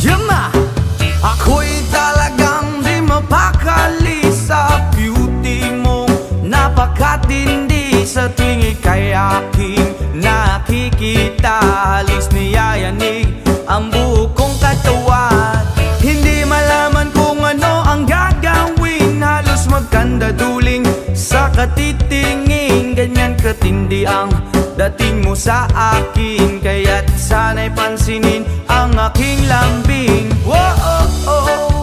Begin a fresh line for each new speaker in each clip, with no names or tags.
Yama! Ako'y talagang di mapakali sa beauty mo. Napakatindi sa tuwing ika'y aking nakikita. Halos niyayanig ang buo kong katawan. Hindi malaman kung ano ang gagawin. Halos magkandaduling sa katitingin. Ganyan katindi ang dating mo sa akin. Kaya't sana'y pansinin ang aking lambing. Whoa, oh, oh.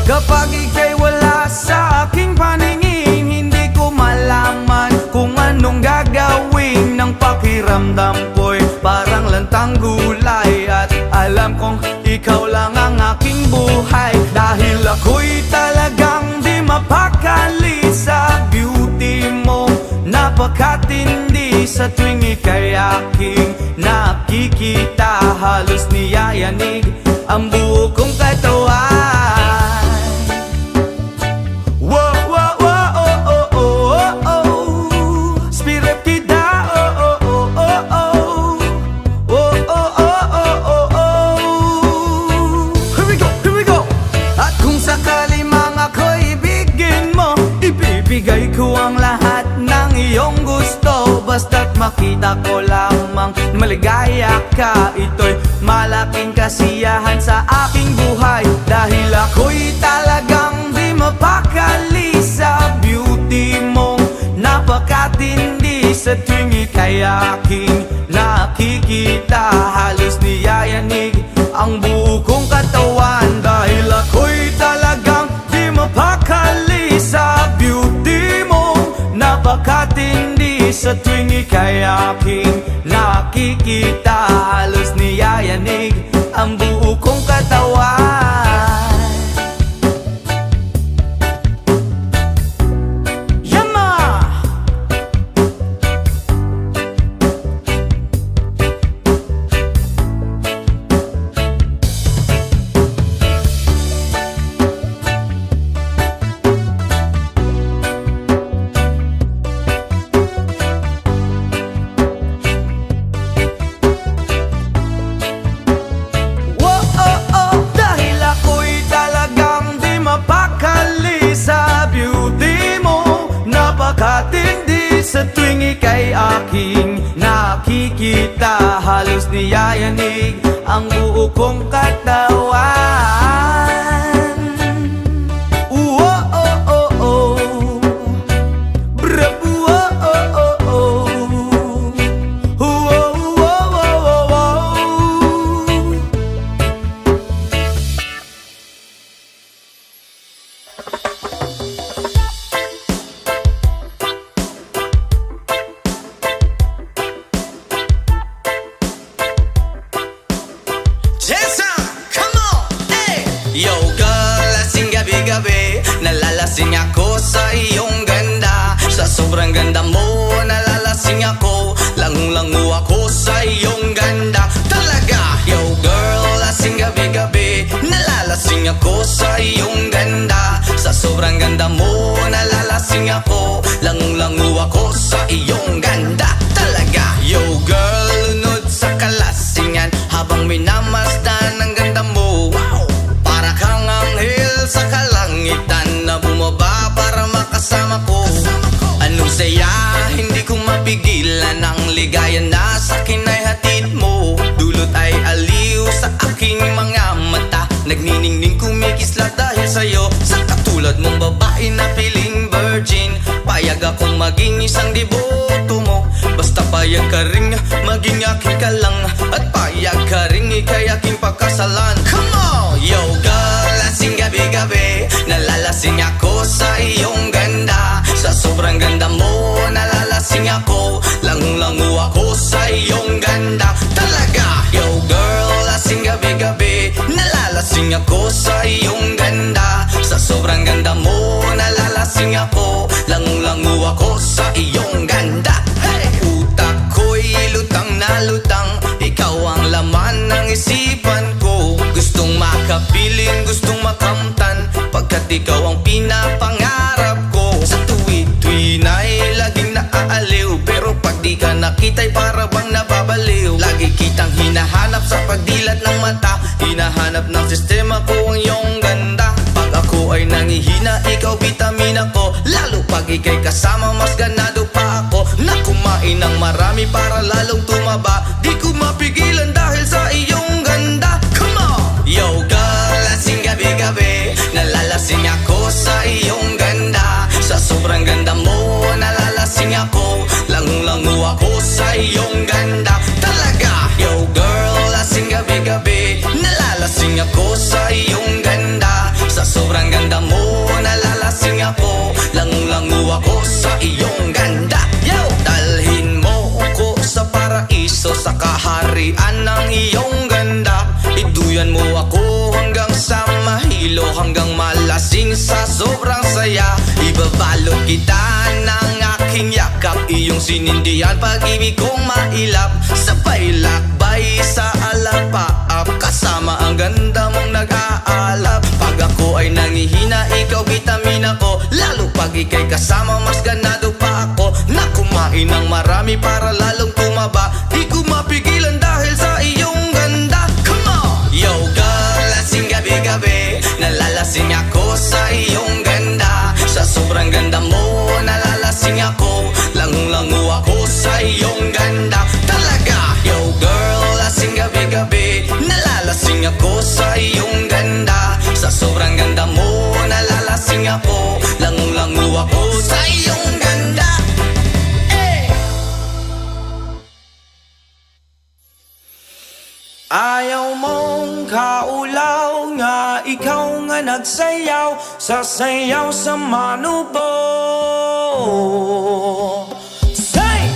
Kapag ika'y wala sa aking paningin, hindi ko malaman kung anong gagawin. Ng pakiramdam ko'y parang lantang gulay. At alam kong ikaw lang ang aking buhay. Dahil ako'y talagang di mapakali sa beauty mo. Napakatindi sa tuwing ika'y aking nakikita. Halos niyayanig ang buo kong katawan. Ibibigay ko ang lahat ng iyong gusto. Basta't makita ko lamang maligaya ka. Ito'y malaking kasiyahan sa aking buhay. Dahil ako'y talagang di mapakali sa beauty mong napakatindi. Sa tuwing ika'y aking nakikita. Halos niyayanig ang buo kong katawan. Dahil ako'y talagang di mapakali sa beauty mo. Napakatindi sa tuwing ika'y aking nakikita. Halos niyayanig ang buo kong katawan. Yama! Napakatindi sa tuwing ika'y aking nakikita. Halos niyayanig ang buo kong katawan. Oh, oh, oh, oh. Bravo, oh, oh, oh, oh. Oh, oh, oh, oh, oh.
Yo girl, lasing gabi-gabi, nalalasing ako sa iyong ganda. Sa sobrang ganda mo, nalalasing ako, langung-langu ako sa iyong ganda. Talaga, yo girl, lasing gabi-gabi, nalalasing ako sa iyong ganda. Sa sobrang ganda mo, nalalasing ako, langung-langu ako sa iyong ganda. Talaga, yo girl, lunod sa kalasingan habang minamasdan ang ganda mo. Para kang anghel sa kalangitan na bumaba para makasama ko. Anong saya, hindi ko mapigilan ang ligaya na sa akin ay hatid mo. Dulot ay aliw sa aking mga mata, nagniningning kumikislat dahil sa'yo. Sa katulad mong babae na piling virgin, payag akong maging isang deboto mo. Basta payag ka ring maging aking ka lang, at payag ka ring ika'y aking pagkasalan. Come on! Yo girl, lasing gabi-gabi, nalalasing ako sa iyong ganda. Sa sobrang ganda mo, nalalasing ako, langung-langu ako sa iyong ganda. Talaga, yo girl, lasing gabi-gabi, nalalasing ako sa iyong ganda. Sa sobrang ganda mo, nalalasing ako, langung-langu ako sa iyong ganda. Hey! Utak ko'y lutang na lutang, ikaw ang laman ng isipan ko. Gustong makapiling, gustong makamtan, ikaw ang pinapangarap ko. Sa tuwi-tuwi na'y laging naaaliw, pero pag di ka nakita'y para bang nababaliw. Lagi kitang hinahanap sa pagdilat ng mata, hinahanap ng sistema ko ang iyong ganda. Pag ako ay nangihina, ikaw bitamina ko, lalo pag ika'y kasama mas ganado pa ako. Na kumain ng marami para lalong tumaba, di ko mapigilan dahil sa iyong ganda. Come on! Yo girl, lasing gabi-gabi, nalalasing ako sa iyong ganda. Sa sobrang ganda mo, nalalasing ako, langung-langu ako sa iyong ganda. Talaga! Yo girl, lasing gabi-gabi, nalalasing ako sa iyong ganda. Sa sobrang ganda mo, nalalasing ako, langung-langu ako sa iyong ganda. Yo! Dalhin mo ako sa paraiso, sa kaharian ng iyong ganda. Iduyan mo ako hanggang sa mahilo, hanggang malasing sa sobrang saya. Ibabalot kita ng aking yakap, iyong sinindihan pag-ibig kong mailap. Sabay lakbay sa alapaap, kasama ang ganda mong nag-aalap. Pag ako ay nangihina, ikaw bitamina ko, lalo pag ika'y kasama mas ganado pa ako. Na kumain ng marami para lalong tumaba, di ko mapigilan dahil sa iyong ganda. Come on! Yo girl, lasing gabi-gabi, nalalasing ako sa iyong ganda. Sa sobrang ganda mo, nalalasing ako, langung-langu ako sa iyong ganda. Talaga! Yo girl, lasing gabi-gabi, nalalasing ako sa iyong ganda. Sa sobrang ganda mo, nalalasing ako, langung-langu ako sa iyong ganda.
Ayaw mong kaulaw nga, ikaw nga nagsayaw, sasayaw sa manubo. Say!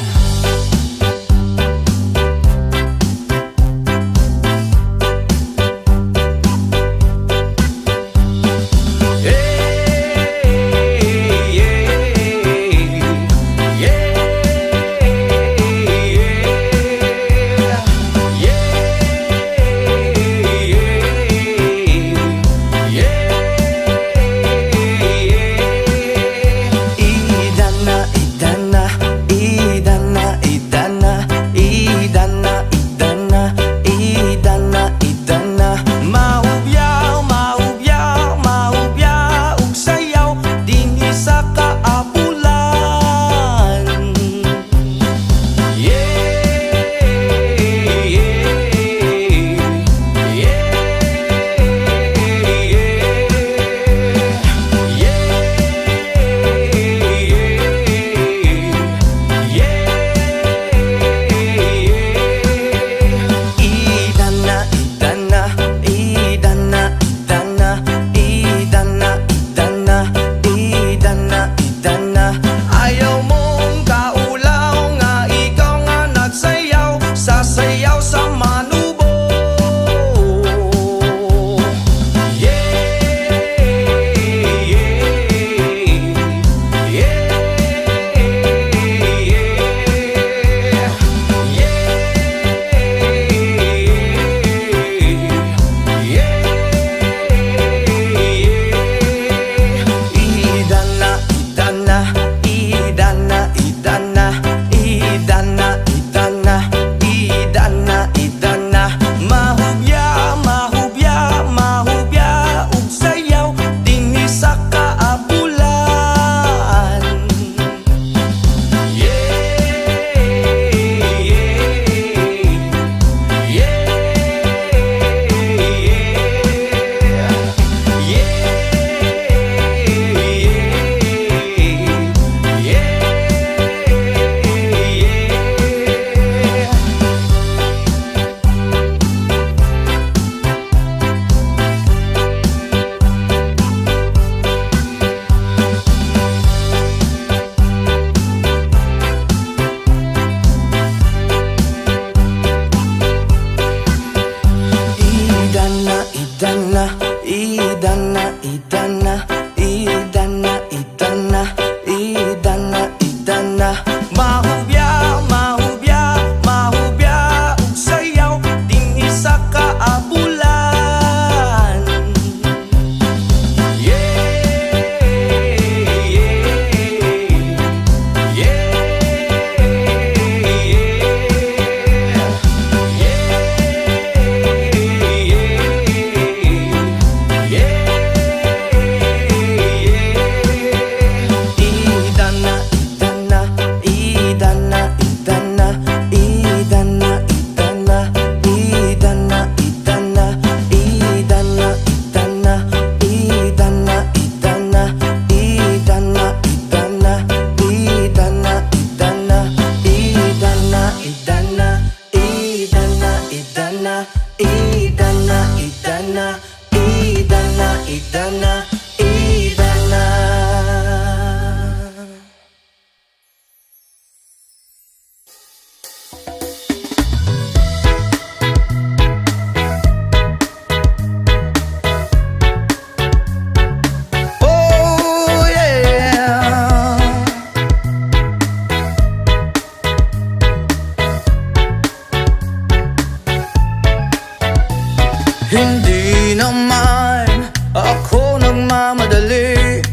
nagmamadali.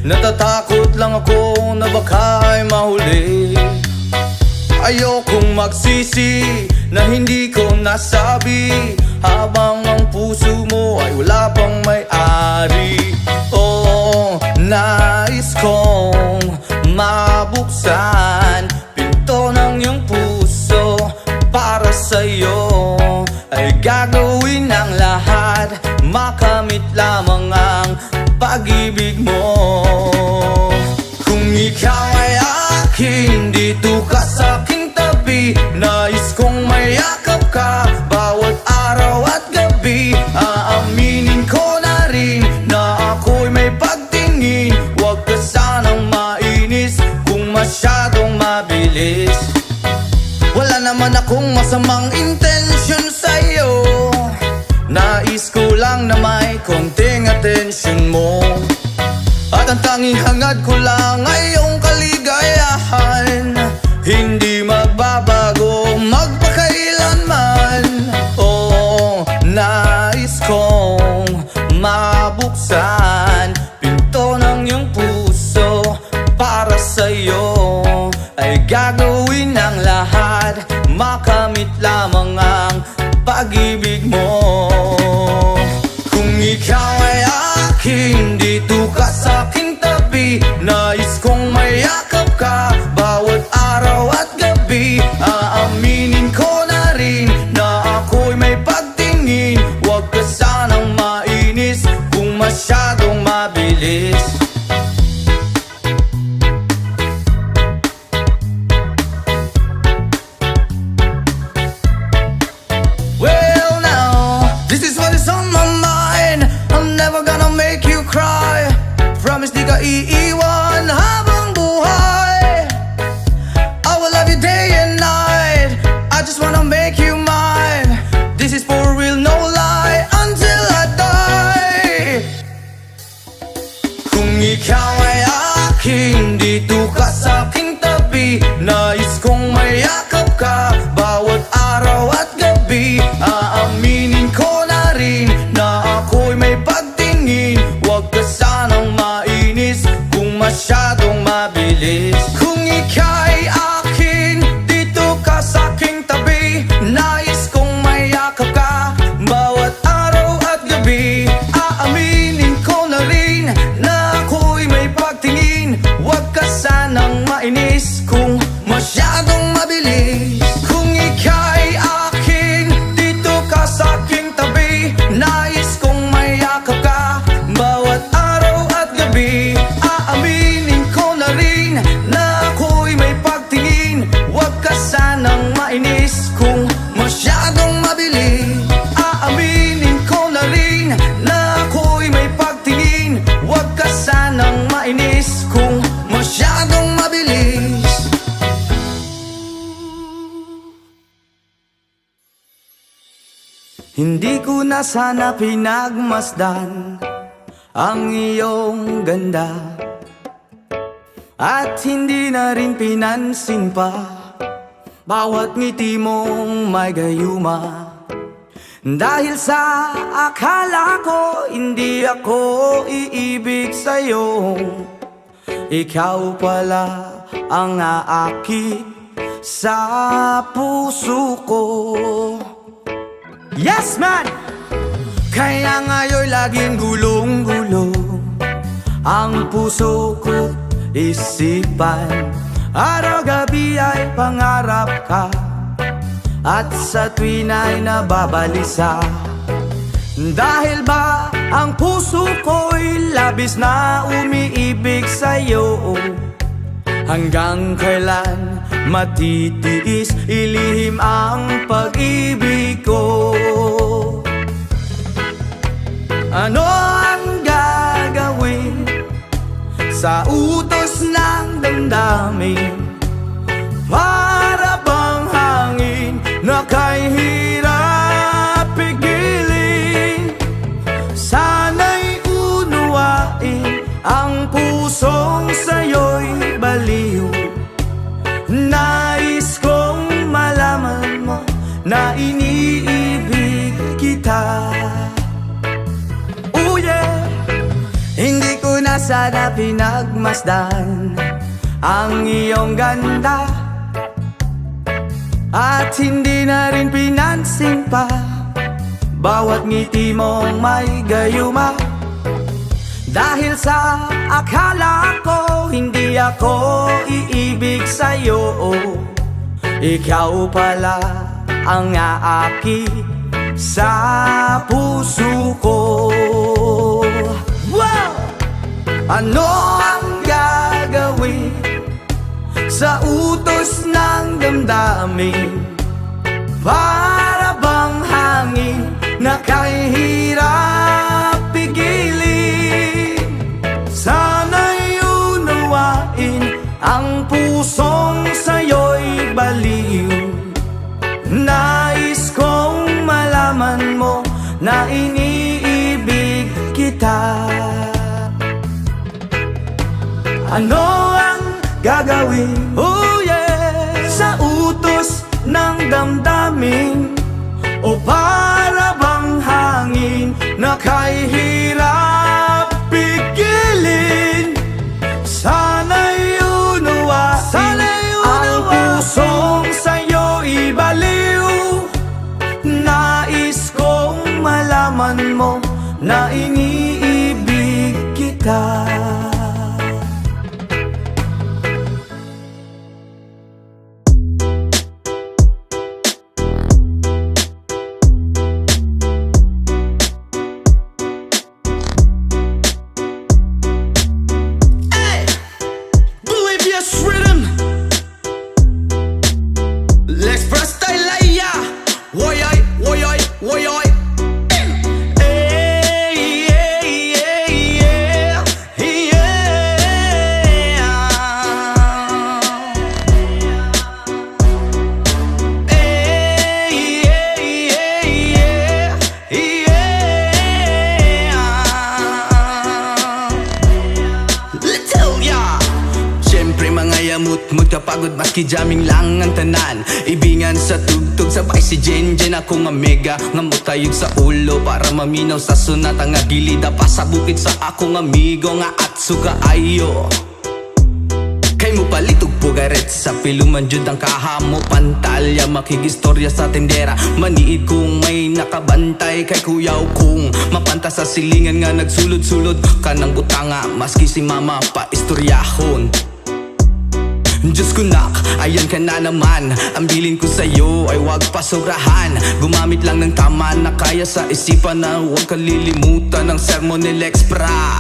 Natatakot lang ako na baka ay mahuli. Ayokong magsisi na hindi ko nasabi, habang ang puso mo ay wala pang may-ari. Oh, nais kong mabuksan pinto ng iyong puso. Para sa'yo ay gagawin ang lahat, makamit lamang ang pag-ibig mo. Kung ikaw ay akin, dito ka sa aking tabi. Nais kong mayakap ka bawat araw at gabi. Aaminin ko na rin na ako'y may pagtingin. Huwag ka sanang mainis kung masyadong mabilis. Wala naman akong masamang intensyon sa'yo. Nais ko lang na may konting atensyon mo. At ang tanging hangad ko lang ay iyong kaligayahan. Hindi magbabago magpakailanman. Oh, nais kong mabuksan pinto ng iyong puso. Para sa'yo ay gagawin ang lahat, makamit lamang ang pag-ibig mo. Kung ikaw ay akin, dito ka sa aking tabi. Nais kong mayakap ka bawat araw at gabi. Aaminin ko na rin na ako'y may pagtingin. Huwag ka sanang mainis kung masyadong mabilis. Well now, this is what is on my mind. I'm never gonna make you cry. Promise di ka iiwan habang buhay. I will love you day and night. I just wanna make you mine. This is for real, no lie, until I die. Kung ikaw ay akin, dito ka sa aking tabi. Nais kong mayakap ka bawat araw at gabi. Aaminin ko na rin na ako'y may pagtingin. Huwag ka sanang mainis kung masyadong mabilis. Kung ika'y akin, dito ka sa aking tabi. Nais kong mayakap ka bawat araw at gabi. Aaminin ko na rin na ako'y may pagtingin. Huwag ka sanang mainis kung masyadong mabilis. Kung ika'y akin, dito ka sa aking tabi. Nais kong mayakap ka bawat araw at gabi. Aaminin ko na rin na ako'y may pagtingin. Huwag ka sanang mainis kung masyadong mabilis. Aaminin ko na rin na ako'y may pagtingin. Huwag ka sanang mainis kung masyadong mabilis. Hindi ko na sana pinagmasdan ang iyong ganda, at hindi na rin pinansin pa bawat ngiti mong may gayuma. Dahil sa akala ko hindi ako iibig sa'yo, ikaw pala ang aakit sa puso ko. Yes man! Kaya ngayon'y laging gulong-gulo ang puso ko, isipan. Araw-gabi ay pangarap ka, at sa tuwin ay nababalisa. Dahil ba ang puso ko'y labis na umiibig sa'yo? Hanggang kailan matitiis ilihim ang pag-ibig ko? Ano ang gagawin sa utos ng damdamin? Para bang hangin na kay hirap pigilin? Sana'y unuwain ang pusong sa'yo'y baliw. Nais kong malaman mo na iniibig kita. Oh yeah!
niya sana pinagmasdan ang iyong ganda, at hindi na rin pinansin pa bawat ngiti mong may gayuma. Dahil sa akala ko hindi ako iibig sa'yo, ikaw pala ang aaki sa puso ko. Wow! Ano ang gagawin sa utos ng damdamin? Para bang hangin na kahirap pigilin? Sana'y unawain ang pusong sa'yo'y baliw. Nais kong malaman mo na iniibig kita. Ano ang gagawin? Oh yeah! Sa utos ng damdamin, o para bang hangin na kahirap pigilin? Sana'y unawain ang pusong sa'yo ibaliw. Nais kong malaman mo na iniibig kita.
Mut kapagod maski jamming lang ang tanan. Ibingan sa tugtog sabay si Jenjen. Ako nga mega nga mutayog sa ulo para maminaw sa sunat ang agilida pa sa bukid sa akong amigo nga atso kaayo. Kay mo palitog pugaret sa piluman jud ang kahamo pantalya, makigistorya sa tendera. Maniid kung may nakabantay kay kuyaw kung mapanta sa silingan nga nagsulod-sulod kanang butanga maski si mama pa istoryahon. Diyos ko nak, ayan ka na naman. Ang bilin ko sa'yo ay wag pasobrahan. Gumamit lang ng tama na kaya sa isipan na huwag kalilimutan ng sermon ni Lex Pra.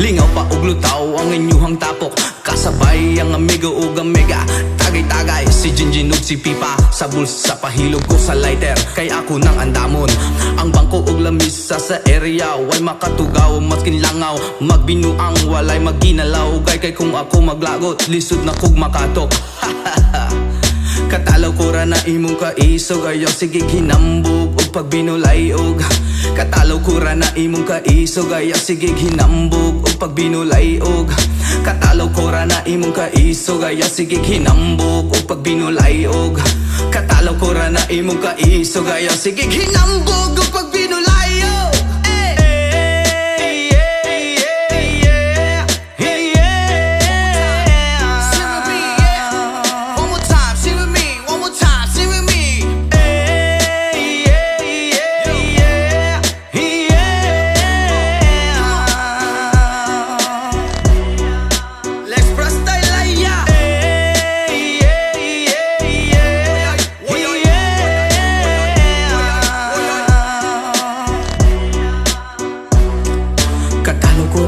Lingaw pa og lutaw ang inyuhang tapok, kasabay ang amigo ug ang mega. Tagay-tagay si Jinjin ug si Pipa, sa bulsa pahilog ko sa lighter kay ako nang andamon. Ang bangko ug lamisa sa area way makatugaw maskin langaw. Magbinuang walay maginalaw kay kung ako maglagot lisod na kog makatok. Katalaw ko ra na imong kaisog, ayaw sige hinambog og pagbinulay og. Katalaw ko ra na imong kaisog, ayaw sige hinambog og pagbinulay og. Katalaw ko ra na imong kaisog, ayaw sige hinambog og pagbinulay og. Katalaw ko ra na imong kaisog, ayaw sige hinambog og pagbinulay og.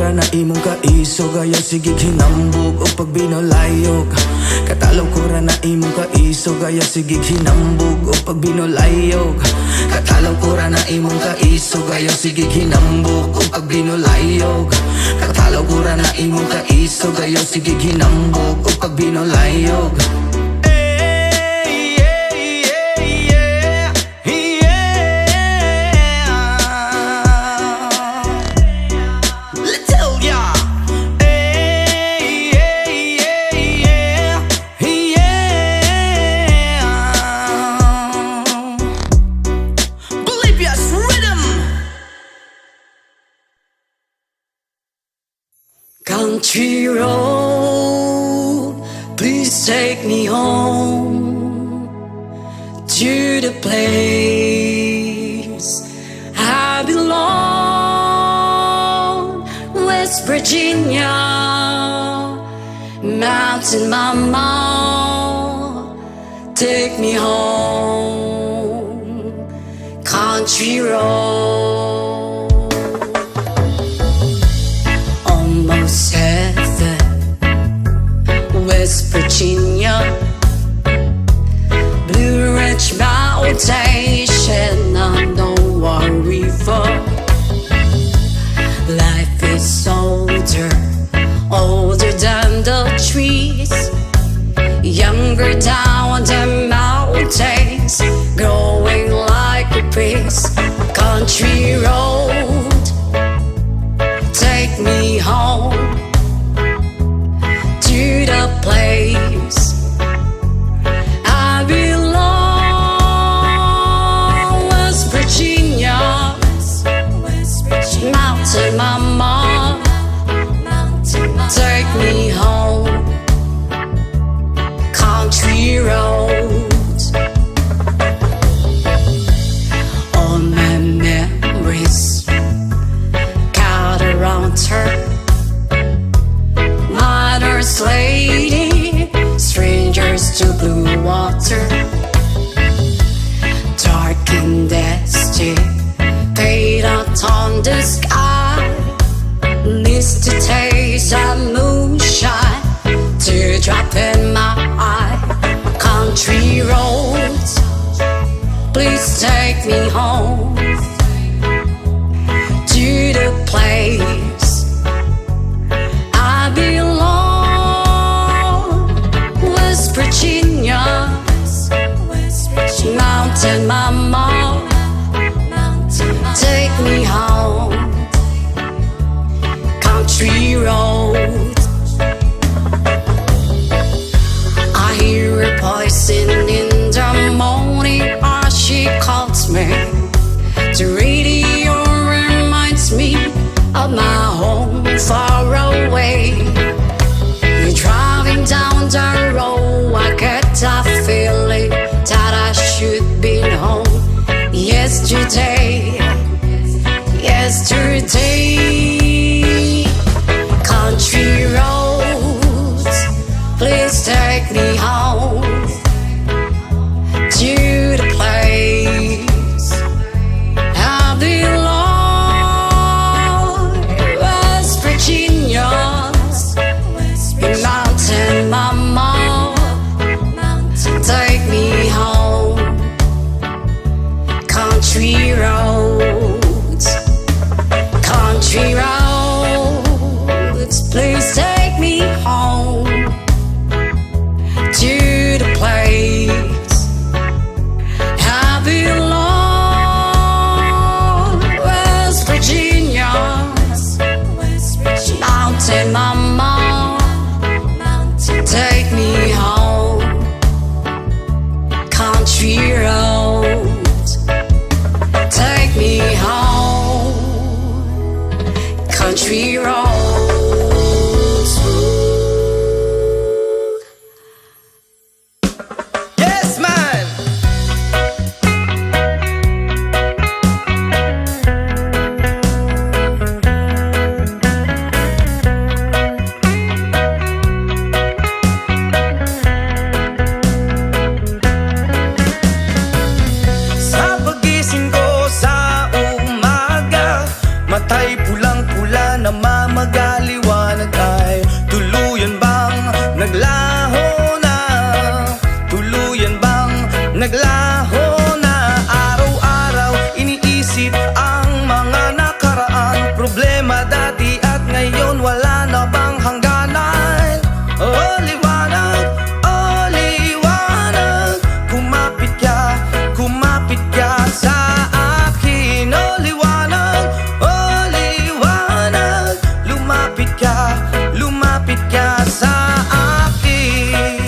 kura na imong kaiso Gayo sige hinambog o pag binolayog Katalaw kura na imong kaiso Gayo sige hinambog o pag binolayog Katalaw kura na imong kaiso Gayo sige hinambog o pag binolayog Katalaw kura na imong kaiso Gayo sige hinambog o pag binolayog
Country road, please take me home to the place I belong. West Virginia, Mountain Mama, take me home. Country road. Almost heaven, West Virginia, Blue Ridge Mountain, Shenandoah River. Life is older, older than the trees, younger down the mountains, growing like a breeze. Country road, take me home to the place I belong. West Virginia, Mountain Mama, take me home. Country roads, all my memories around her. Mother's lady, strangers to blue water. Dark and dusty, paint out on the sky. Missed the taste of moonshine, teardrop in my eye. Country roads, please take me home to the place I belong. West Virginia, Mountain Mama, take me home. Country road, I hear a voice in the morning as she calls me. The radio me of my home far away. You're driving down the road, I get a feeling that I should be home. Yesterday, country roads, please take me home to the place I belong. Mountain Mama, take me home. Country roads, country roads, please take me home to the place I belong. West Virginia, Mountain Mama, take me home. Country roads, take me home. Country roads.
Yes, man! Sa pagising ko sa umaga, matay pulang-pula na magaliwanag ay tuluyan bang naglaho na? Tuluyan bang naglaho na? Araw-araw iniisip ang mga nakaraan, problema dati at ngayon, wala na bang hangganan? Oh liwanag, kumapit ka sa akin. Oh liwanag, lumapit ka sa akin.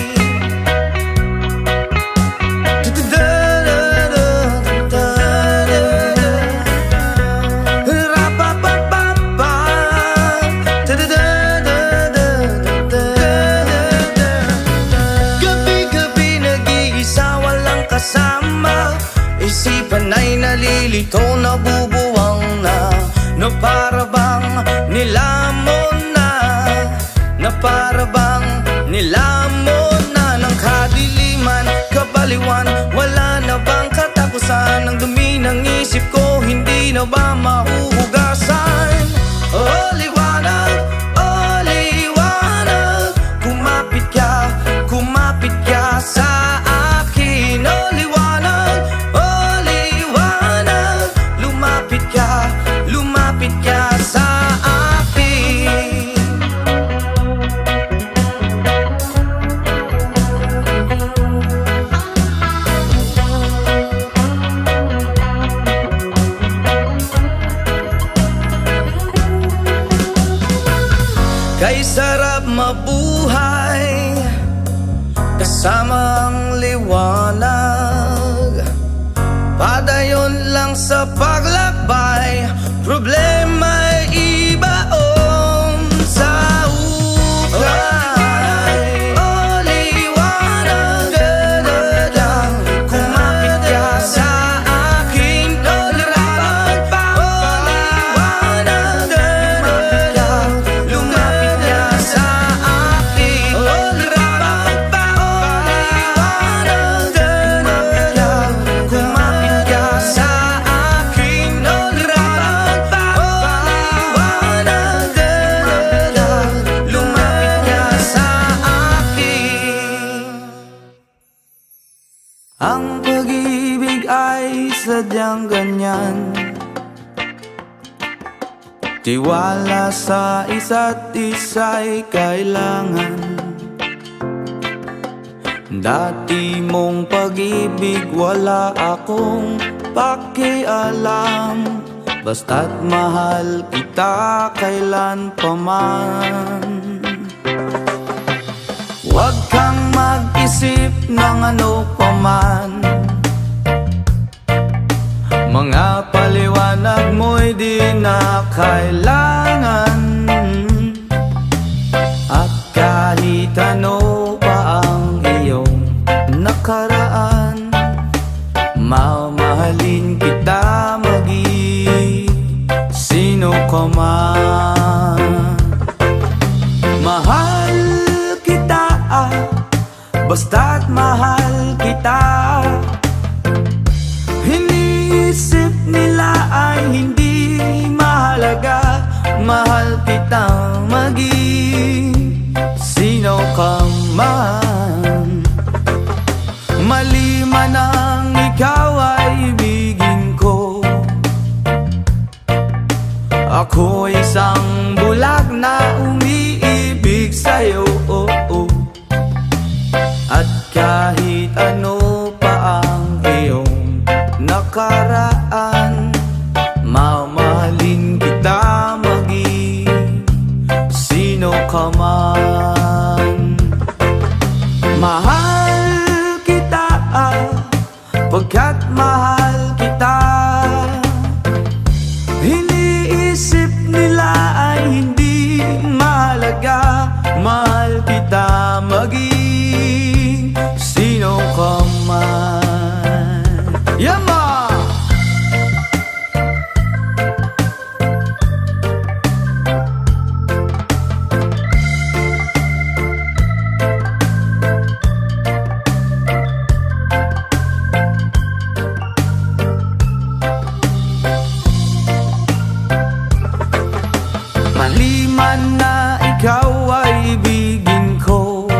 Gabi-gabi nag-iisa, walang kasama, isipan ay nalilito, nabubuwang na para bang nilamon na para bang nilamon na ng kadiliman, kabaliwan, wala na bang katapusan? Ang dumi ng isip ko, hindi na ba mahuhugasan? Oh liwanag, kumapit ka sa akin. Oh liwanag, lumapit ka sa akin. Kay sarap mabuhay kasama ang liwanag, padayon lang sa paglakbay, problema'y ibaon sa ukay. Oh liwanag, kumapit ka sa akin. Oh liwanag, lumapit ka sa akin. Oh liwanag, kumapit ka sa akin. Oh liwanag, lumapit ka sa akin. Ang pag-ibig ay sadyang ganyan, tiwala sa isa't isa'y kailangan. Dati mong pag-ibig wala akong pakialam, basta't mahal kita kailan paman. Huwag kang mag-isip ng ano paman, mga paliwanag mo'y di na kailangan. At kahit ano pa ang iyong nakaraan, mamahalin kita sino ka man. Mahal kita, basta't mahal kita. Iniisip nila ay hindi mahalaga, mahal kitang maging sino ka man. Mali man ang ikaw ay ibigin ko, ako isang bulag na umiibig sa'yo. At kahit ano pa ang iyong nakaraan, mamahalin kita maging sino ka man. Mahal kita pagkat mahal kita. Iniisip nila ay hindi mahalaga, mahal kita maging sino ka man. Yama! Maliman na ikaw ay ibigin ko,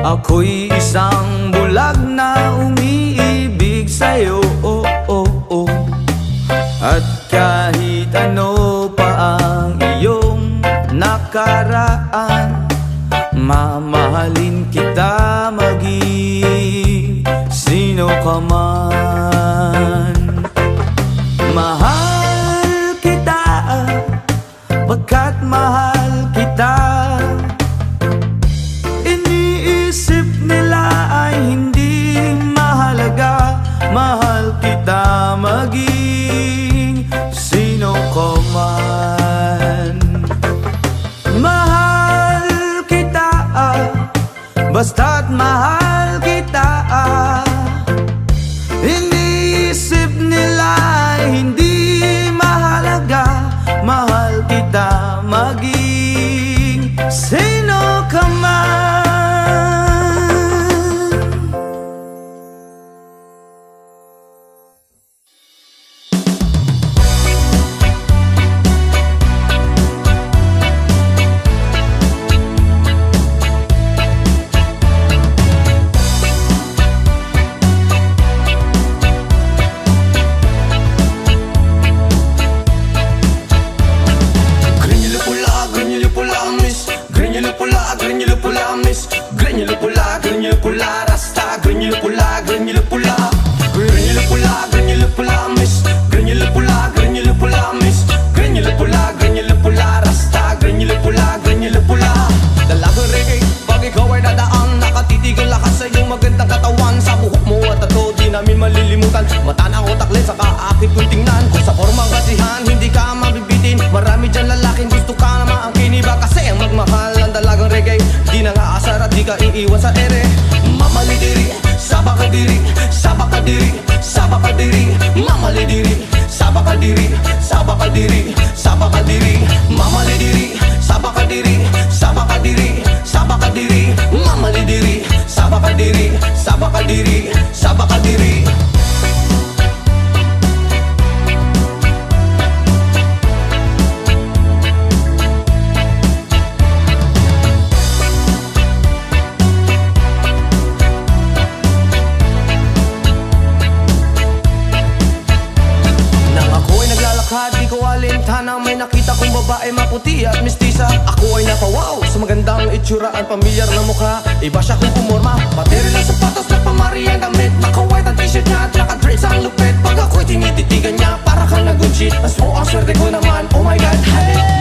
ako'y isang bulag na umiibig sa'yo, At kahit ano pa ang iyong nakaraan, mamahalin kita maging sino ka man. Mahal kita, pagkat mahal kita. Iniisip nila ay hindi mahalaga, mahal kita maging sino ka man. Mahal kita, basta't mahal kita. Iniisip nila ay hindi mahalaga, mahal kita maging sino ka man.
Grenyulo pula, rasta, grenyulo pula, grenyulo pula. Grenyulo pula, grenyulo pula, miss. Grenyulo pula, miss. Grenyulo pula, rasta, grenyulo pula. Dalagang reggae, pag ikaw ay dadaan, nakatitigil lakas sa iyong magandang katawan. Sa buhok mo at tato, di namin malilimutan. Mata na utak, lens, saka akit kong tingnan. Kung sa formang kasihan, hindi ka mabibitin. Marami dyan lalaking gusto ka na maangkin. Iba kasi ang magmahal ng dalagang reggae, di na nga asar at di ka iiwan sa ere. Mamalidiri, sabakadiri, sabakadiri, sabakadiri. Mamalidiri, sabakadiri, sabakadiri, sabakadiri. Mamalidiri, sabakadiri, sabakadiri, sabakadiri. Mamalidiri, sabakadiri, sabakadiri, sabakadiri. Di ko alintana, may nakita kong babae maputi at mistisa. Ako ay napawaw sa magandang itsura at pamilyar na mukha. Iba siya kung pumorma, material ng sapatos na pamari ang damit. Naka-white ang t-shirt niya at naka-drapes ang lupit. Pag ako'y tinititigan niya, para kang nag-good Mas mo ang swerte ko naman, oh my God.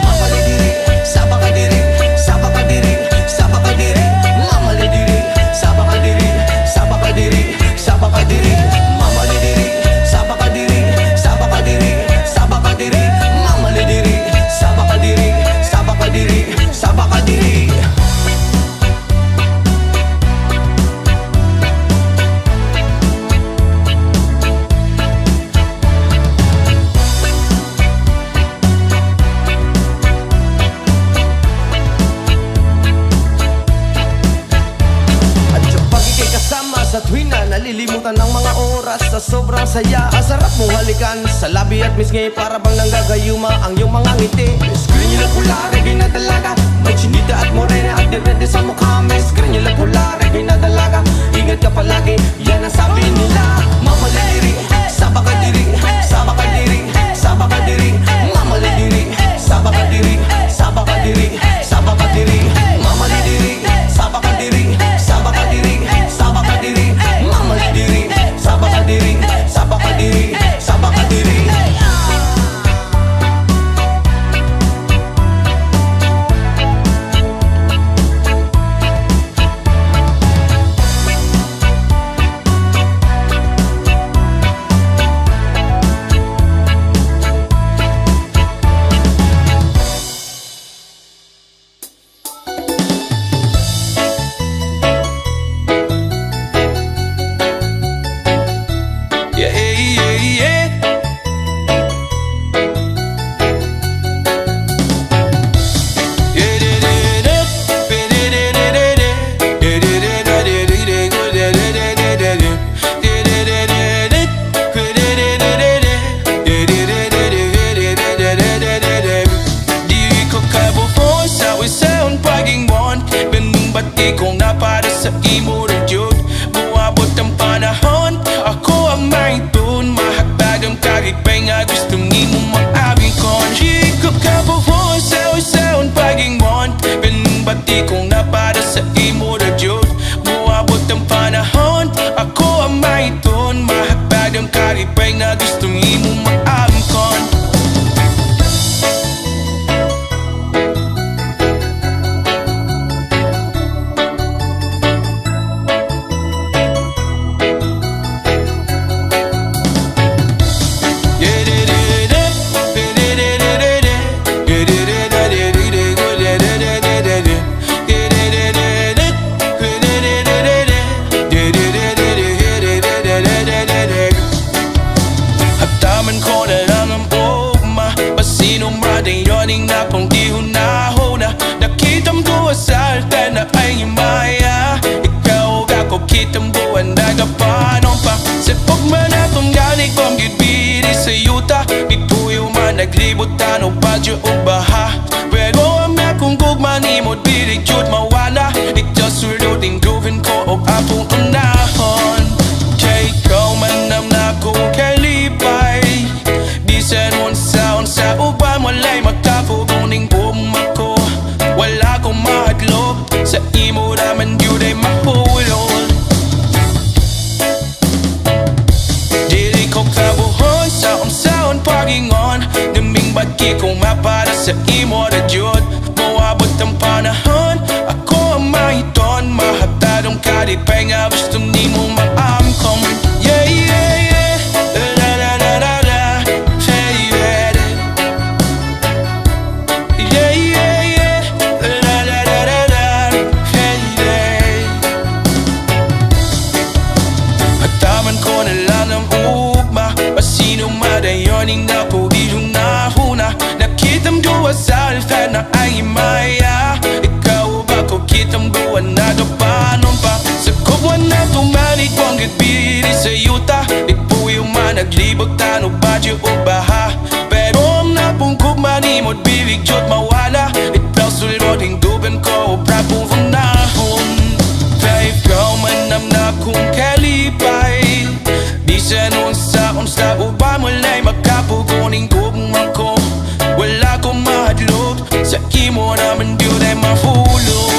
Mamalidiri, sabakadiri, sabakadiri, sabakadiri. Mamalidiri, sabakadiri, sabakadiri, sabakadiri. Mamalidiri, sabakadiri, sabakadiri, sabakadiri. Mamalidiri, sabakadiri, sabakadiri, sabakadiri. Sa tuwing na nalilimutan ng mga oras sa sobrang saya. Ang sarap mong halikan sa labi at misngi, para bang nanggagayuma ang iyong mga ngiti. Grenyulo pula, reggae na dalaga, may chinita at morena at direde sa mukha. Grenyulo pula, reggae na dalaga, ingat ka palagi, yan ang sabi nila. Mamalidiri, sabakadiri, sabakadiri, sabakadiri. Mamalidiri, sabakadiri, sabakadiri, sabakadiri. Mamalidiri, sabakadiri, sabakadiri, sabakadiri. Mamalidiri, sabakadiri, sabakadiri, sabakadiri.
bati kong napada sa imo na Diyos. Buabot ang panahon, ako ang maiton. Mahagpad ang kalipay na gustong imo maamkon. Hataman ko na lang ang ugma, pasino madayoning na pang di hunahuna. Nakitam ko sa altar na ay himaya. Ikaw ako kitam buwan na kapanon pa. Sa pagman akong galing kong gibiri sa yuta. Ituyo man naglibutan o badyo o baha. Pero ang akong gugman imod bilig jud mawala. Ito sulutin gawin ko o apong unahon. Kaya ikaw man ang nakong kalipay. Di sa unsa uban walay makapuguning umako. Wala kong mahadlok sa imo naman yun ay mahulol. Dili ko kabuhon sa unsaon pagingon. Naming bati kong mapada sa imo na Diyod. Buabot ang panahon, ako ang mahiton. Mahatadong kalipay nga gusto ni mo maamkom. Yeah, yeah, yeah. La la la la la. Yeah, yeah. Yeah, yeah, yeah. La la la la la. Yeah, yeah. Hataman ko na lang ang ugma, pasino madayoning na po ilong nahuna. Nakitam gawa sa altar na ay maya. Ikaw ba ko kitam gawa na kapanon pa. Sa kubwan na tumalik kong gitbiri sa yuta. Ipuyo man naglibot tano badyo o baha. Pero ang napungkog man imod bilig jod mawala. Itaw suloding duben ko o prapong funahon. Kaya ikaw man ang nakong kalipay. Di sa unsa uba mulay makapuguning gugmang ko. Wala kong mahadlok sa imo naman yun ay mahulog.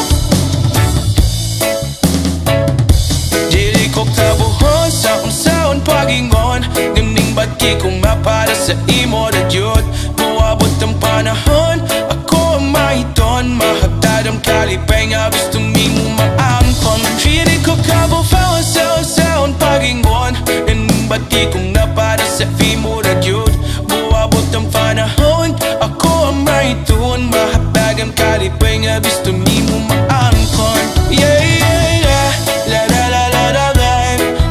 Dili ko kabuhon sa unsaon pagingon. Ganing bati kong mapada sa imo na Diyod. Buabot ang panahon, ako ang mahiton. Mahagtad ang kalipay nga gusto mo maamkon. Dili ko kabuhon sa unsaon pagingon. Ganing bati kong napada sa imo na Diyod. Buabot ang panahon, ako ang mahiton. Mahagtad ang kalipay nga gusto mo maamkon. Yeah, yeah, yeah. La la la la la la.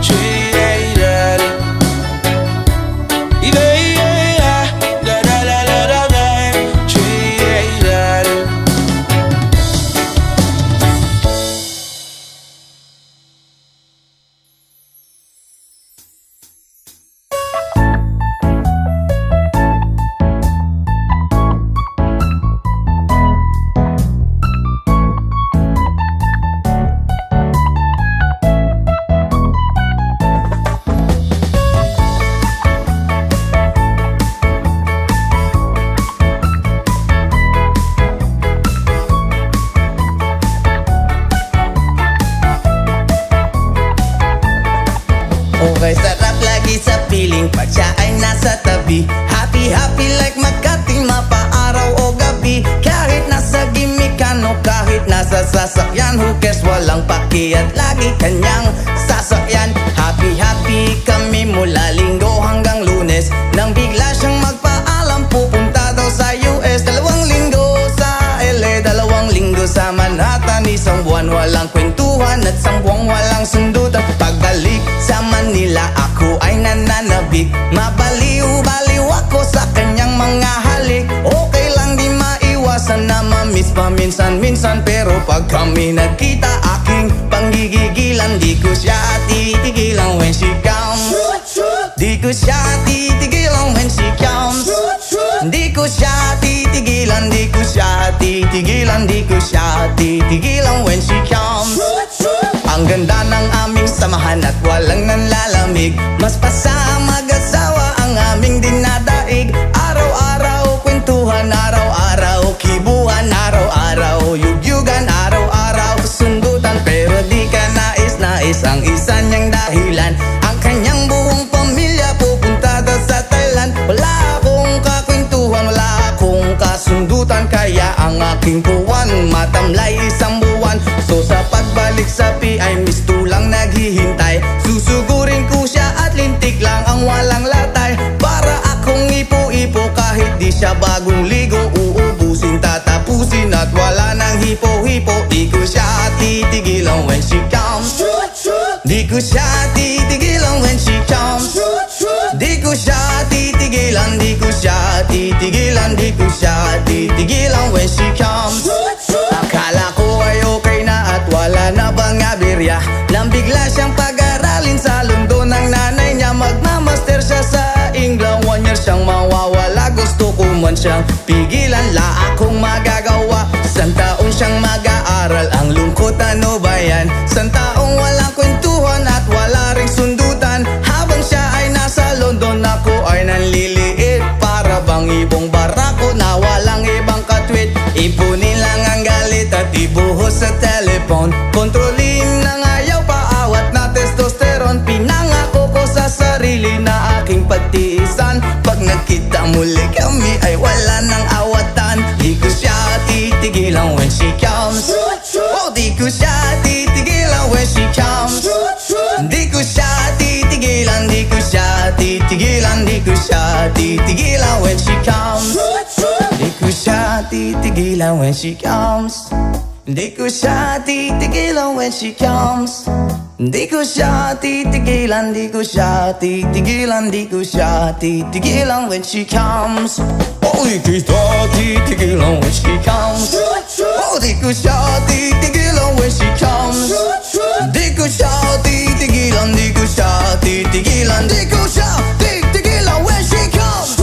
Yeah, yeah, yeah. Yeah, yeah, yeah. La la la la la la. Yeah, yeah, yeah.
Okay, sarap lagi sa piling pag siya ay nasa tabi. Happy, happy like Makati, mapaaraw o gabi. Kahit nasa gimikan o kahit nasa sasakyan, who cares, walang paki at lagi kanyang sasakyan. Happy, happy kami mula Linggo hanggang Lunes. Nang bigla siyang magpaalam, pupunta daw sa US. 2 linggo sa LA, 2 linggo sa Manhattan. Isang buwan walang kwentuhan at 1 buwang walang sundutan. Pagbalik sa Manila, ako ay nananabik. Mabaliw-baliw ako sa kanyang mga halik. Okay lang di maiwasan na mamiss paminsan-minsan. Pero pag kami nagkita, aking panggigigilan. Di ko siya titigilan when she comes. Di ko siya titigilan when she comes. Di ko siya titigilan, di ko siya titigilan, di ko siya titigilan when she comes. Ang ganda ng aming samahan at walang nanlalamig. Mas pasa mag-asawa ang aming dinadaig. Araw-araw kwentuhan, araw-araw kibuhan, araw-araw yugyugan, araw Isang-isa niyang dahilan. Ang kanyang buong pamilya pupunta daw sa Thailand. Wala akong kakwentuhan, wala akong kasundutan, kaya ang aking puwan matamlay isang buwan. So sa pagbalik sa PI, misto lang naghihintay. Susugurin ko siya at lintik lang ang walang latay. Para akong ipo-ipo kahit di siya bagong ligo. Uubusin, tatapusin at wala nang hipo-hipo. Di ko siya titigilan when she comes. Di ko siya titigilan when she comes. Di ko siya titigilan, di ko siya titigilan, di ko siya titigilan when she comes. Akala ko ay okay na at wala na bang aberya, nang bigla siyang pag-aralin sa London ng nanay niya. Magmamaster siya sa England, 1 year siyang mawawala. Gusto ko man siyang pigilan, la akong magagawa. Isang taon siyang mag-aaral, ang lungkot ano ba yan? Isang taong walang kwentuhan at wala ring sundutan. Habang siya ay nasa London, ako ay nanliliit. Para bang ibong barako na walang ibang katwit. Ipunin lang ang galit at ibuhos sa telepon. Kontrolin ng ayaw, paawat na testosterone. Pinangako ko sa sarili na aking pagtiisan. Pag nagkita muli kami ay wala nang awatan. Di ko siya titigilan when she comes. Oh, di ko siya titigilan when she comes. Di ko siya titigilan, di ko siya titigilan, di ko siya titigilan when she comes. Di ko siya titigilan when she comes. Di ko siya titigilan when she comes. Di ko siya titigilan, di ko siya titigilan, di ko siya titigilan when she comes. Oh, di ko siya titigilan when she comes. Oh, di ko siya titigilan when she comes. Di ko siya titigilan, di ko siya titigilan, di ko siya titigilan when she comes.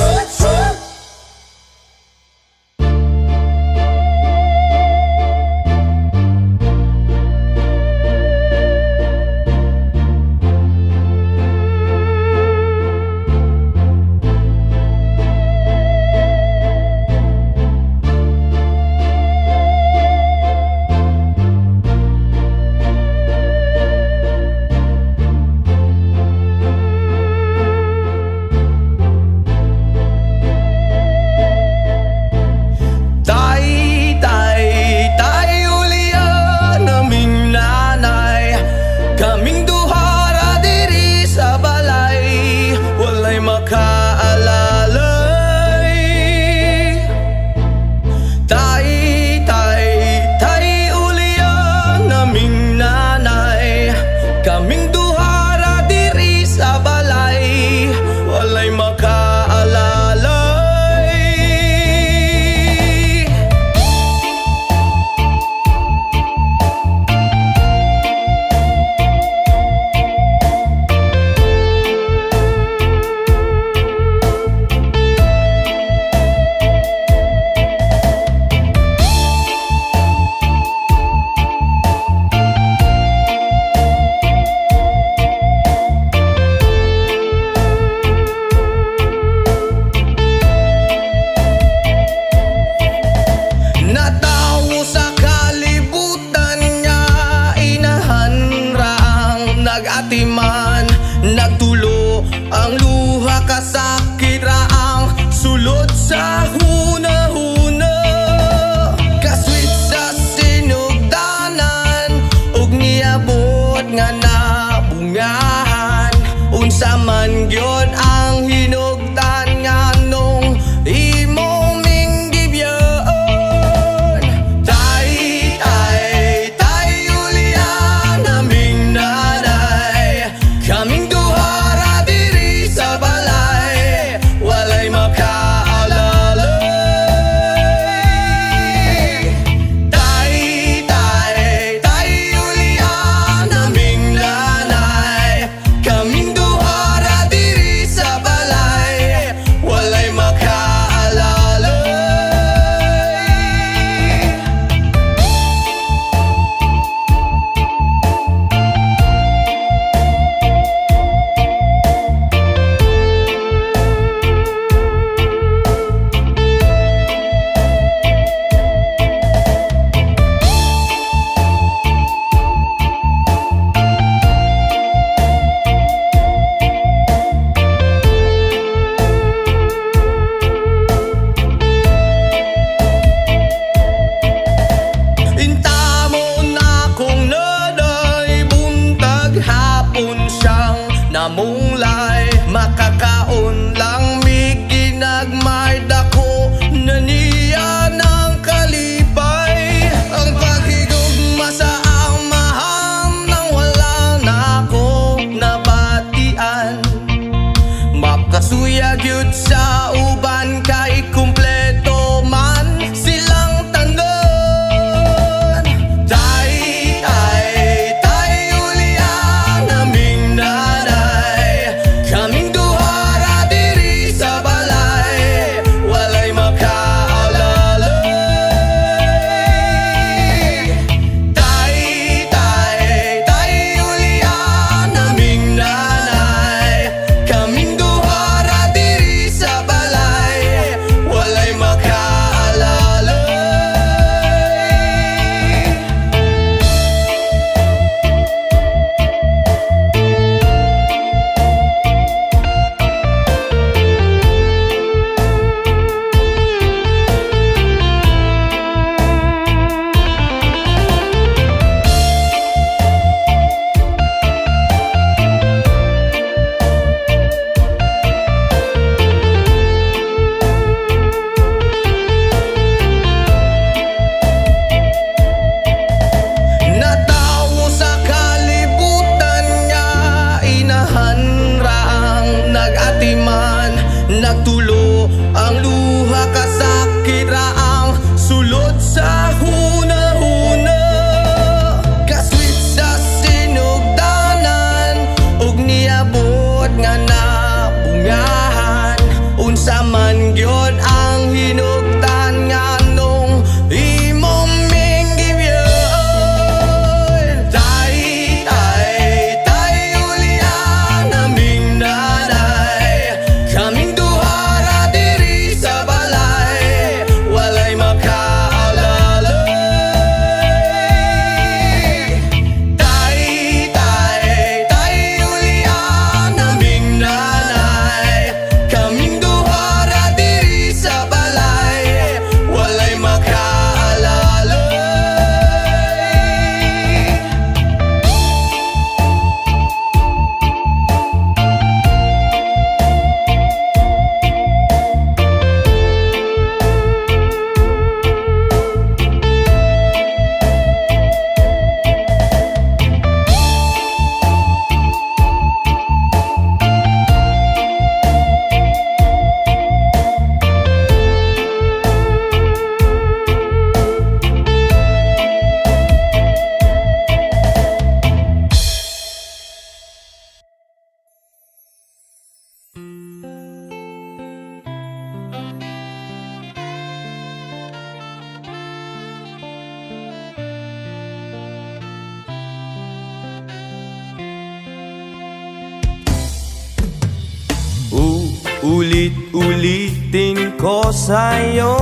Ulit-ulitin ko sa'yo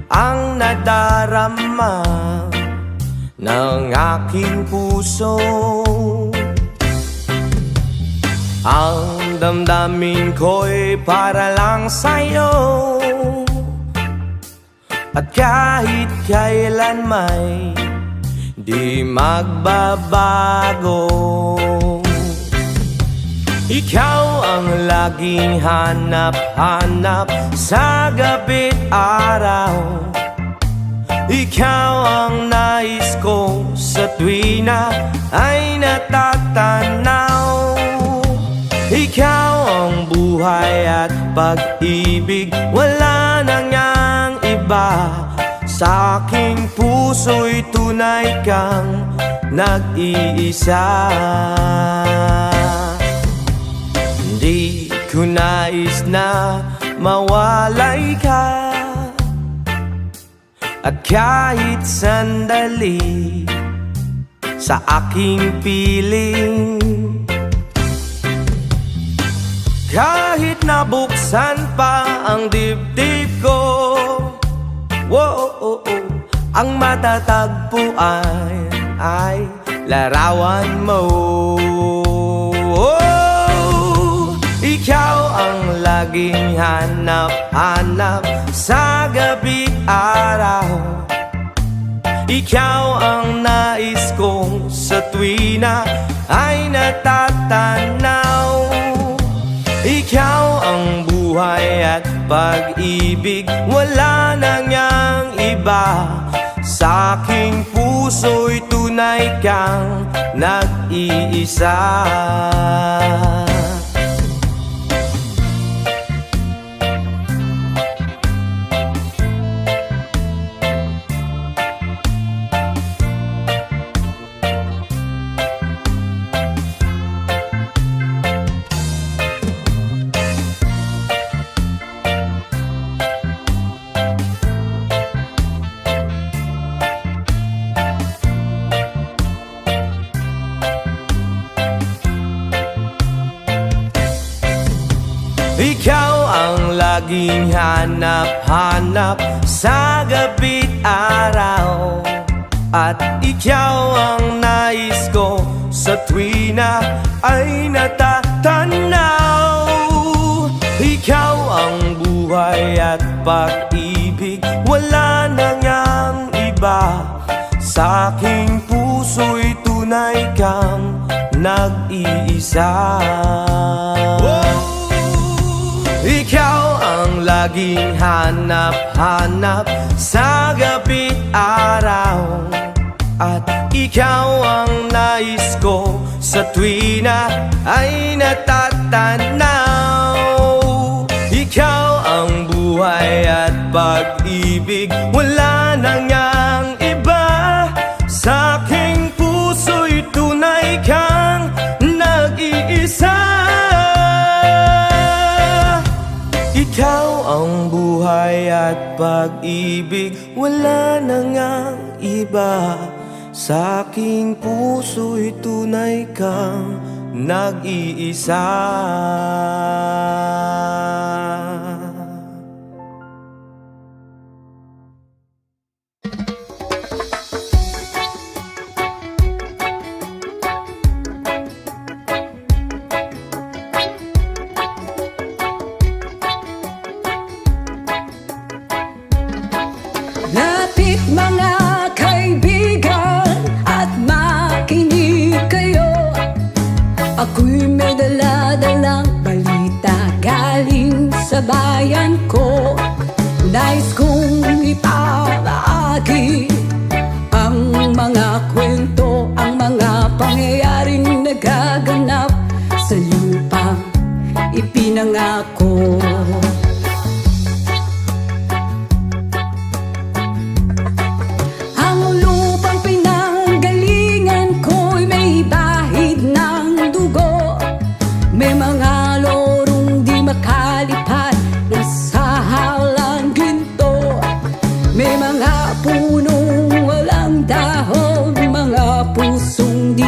ang nadarama ng aking puso. Ang damdamin ko'y para lang sa'yo, at kahit kailan may di magbabago. Ikaw ang laging hanap-hanap sa gabi't araw. Ikaw ang nais ko sa tuwina ay natatanaw. Ikaw ang buhay at pag-ibig, wala na ngang iba. Sa aking puso'y tunay kang nag-iisa. Di ko nais na mawalay ka, at kahit sandali sa aking piling. Kahit nabuksan pa ang dibdib ko, ang matatagpuan ay larawan mo. Ikaw ang laging hanap-hanap sa gabi't araw. Ikaw ang nais kong sa tuwina ay natatanaw. Ikaw ang buhay at pag-ibig, wala na ngang iba. Sa aking puso'y tunay kang nag-iisa. Ikaw ang laging hanap-hanap sa gabi't araw, at ikaw ang nais ko sa tuwina ay natatanaw. Ikaw ang buhay at pag-ibig, wala na ngang iba. Sa aking puso'y tunay kang nag-iisa. Ikaw ang laging hanap-hanap sa gabi't araw, at ikaw ang nais ko sa tuwina ay natatanaw. Ikaw ang buhay at pag-ibig, wala na ngang iba. Sa aking puso'y tunay kang nag-iisa. Ikaw ang buhay at pag-ibig, wala na ngang iba. Sa aking puso'y tunay kang nag-iisa.
Lapit mga kaibigan at makinig kayo. Ako'y may dala-dalang balita galing sa bayan ko. Nais kong ipabahagi ang mga kwento, ang mga pangyayaring nagaganap sa lupang ipinangako.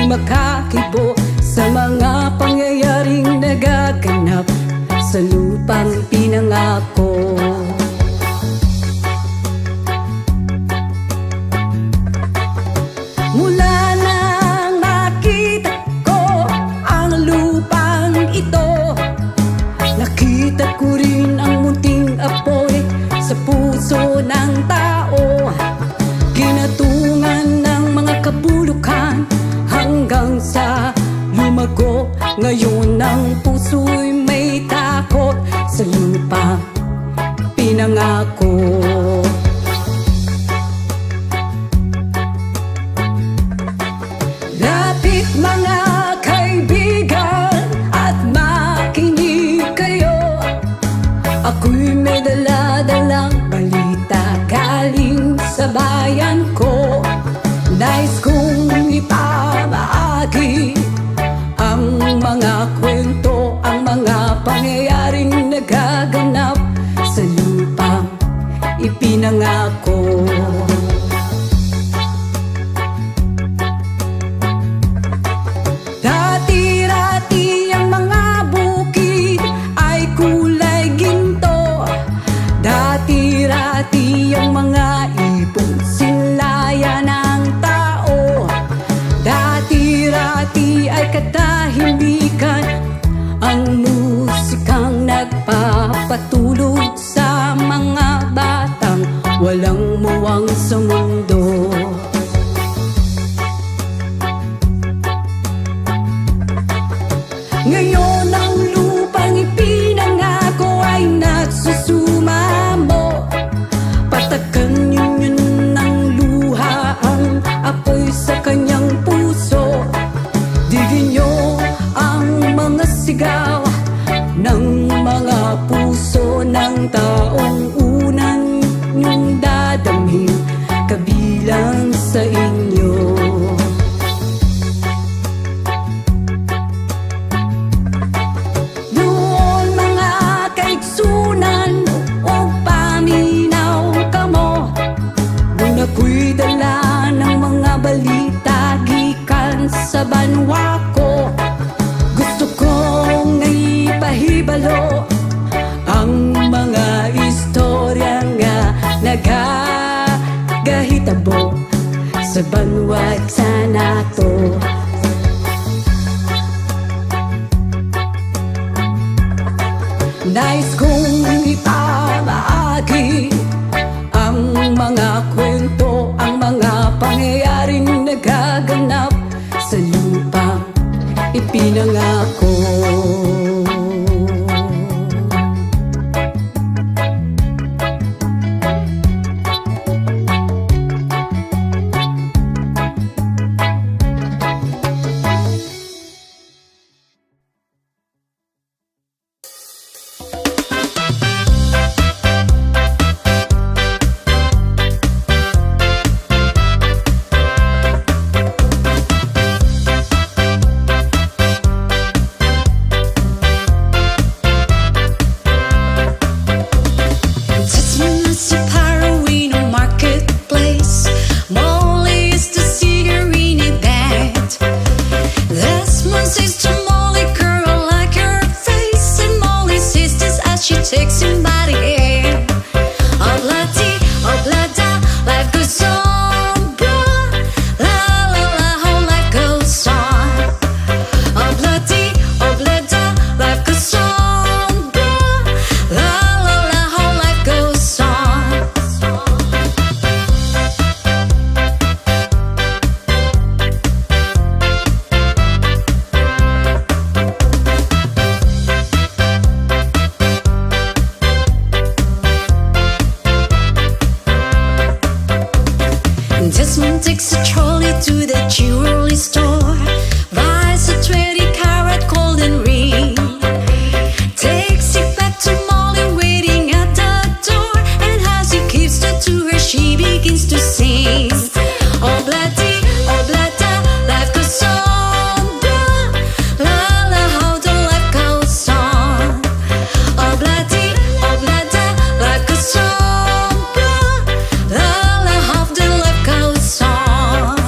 Makakibo sa mga pangyayaring nagagawa. puso ng tao, ginatungan ng mga kabulukan hanggang sa lumago. Ngayon ang puso'y may takot sa lupa pinangako. Lapit mga kaibigan at makinig kayo. Ako'y may dala-dalang balita galing sa bayan ko. Nais kong ipamahagi ang mga kwento, ang mga pangyayaring nagaganap sa lupang ipinangako. Dati-rati ang mga bukid ay kulay ginto. Dati-rati ang mga ipon sinlaya ng tao. Dati-rati ay katahimikan ang musikang nagpapatulog sa mga batang walang muwang sa mundo. Ngayon ang lupang ipinangako ay nagsusumamo. Patakan yun ng luha ang apoy sa kanyang puso. Digin niyo ang mga sigaw ng mga puso ng taong unang niyong dadamhin kabilang sa inyo. Doon mga kaigsunan o paminaw kamo, doon ako'y dala ng mga balita gikan sa banwa ko. Gusto kong ipahibalo ang mga istorya nga nagagahitabo sa banwa sa nato. Nais kong ipamahagi ang mga kwento, ang mga pangyayaring nagaganap sa lupa ipinangako. Take somebody in. Oblati, oblada, life goes on, bro. La la la, how life goes on. Oblati, oblada, life goes on, bro. La la la, how life goes on. This man takes a trolley to the jewelry store, buys a 20-carat golden ring, takes it back to Molly waiting at the door, and as he gives it to her, she begins to sing. Oblati, oblata, life goes on, bro. La la, how the life goes on. Oblati, oblata, life goes on, bro. La la, how the life goes on.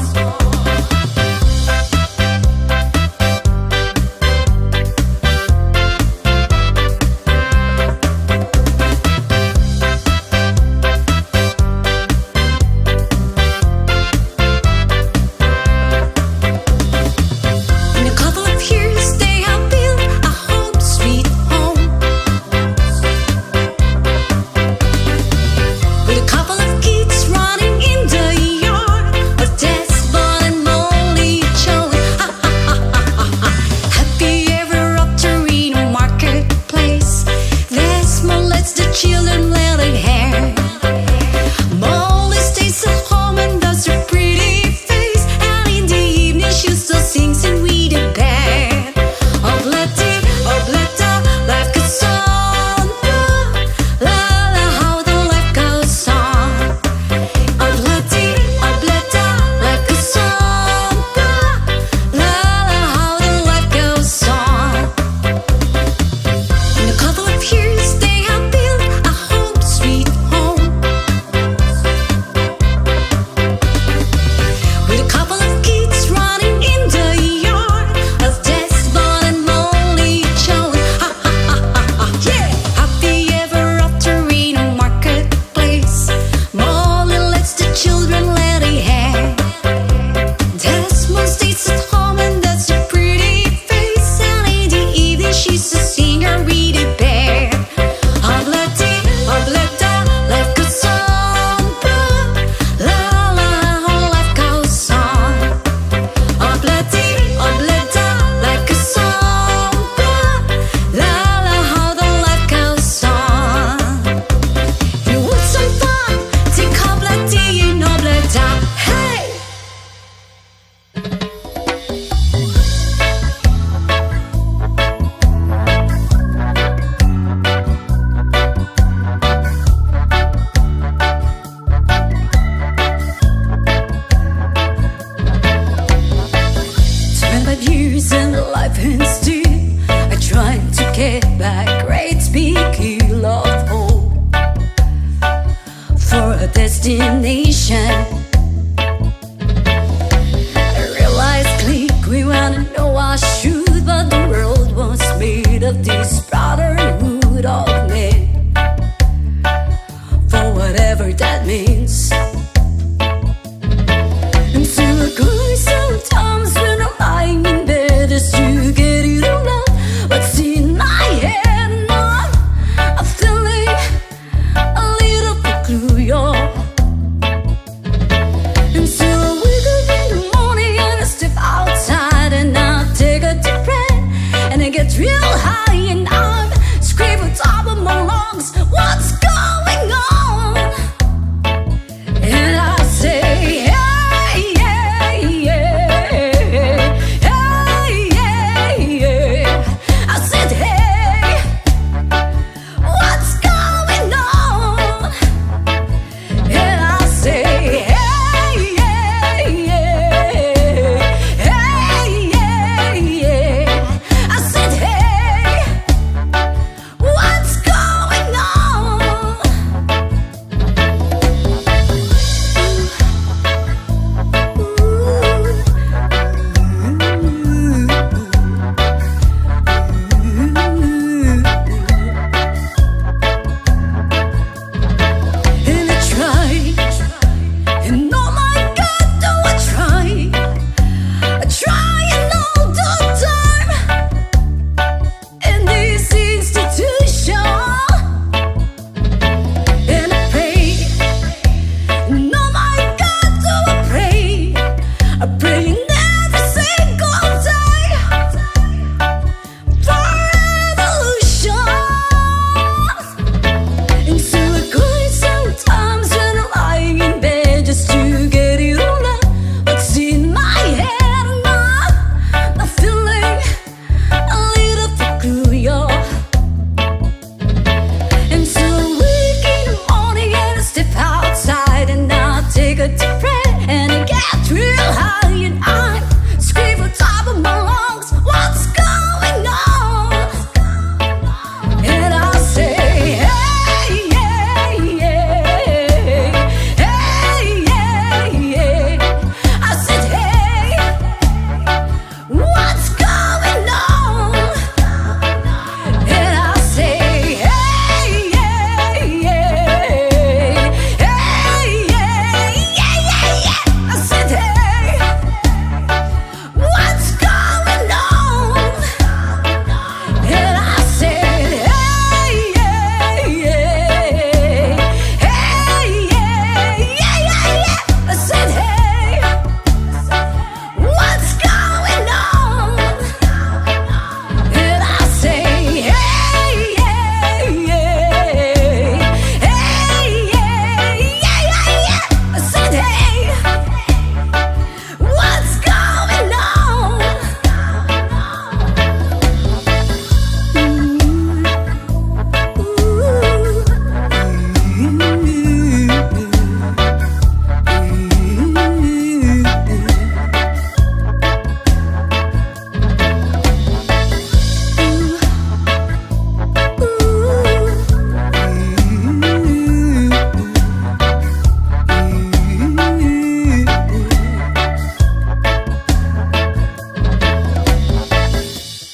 a destination. I realized click, we wanna know our truth, but the world was made of this brotherhood of men, for whatever that means. And so I cry sometimes when I'm lying in bed just to get it all out what's in my head. And I'm feeling a little peculiar. And so I wake up in the morning and I step outside and I take a deep breath and it gets real high and I'm screaming top of my lungs, what's going on? And I say, hey, yeah, yeah, hey, yeah, yeah. I said, hey, what's going on? And I say, hey, yeah, yeah, hey, yeah, yeah. I said, hey, what's going on? And I tried, and oh my God, do I try and all the time in this institution. And I pray, and oh my God, do I pray in every single day for revolution. And so I cry sometimes when I'm lying in bed just to get it all out what's in my head. And I'm feeling a little peculiar. And so I wake in the morning and I step outside and I take a deep breath and it gets real high and I'm screaming top of my lungs, what's going on? And I say, hey, yeah, yeah, hey, yeah, yeah. I said, hey, what's going on? And I say, hey, yeah, yeah, hey, yeah, yeah. I said, hey, what's going on? And I said, hey, yeah, yeah, hey, yeah. I said, hey, what's going on? And I say, hey, yeah, yeah, hey, yeah. I said, hey, what's going on?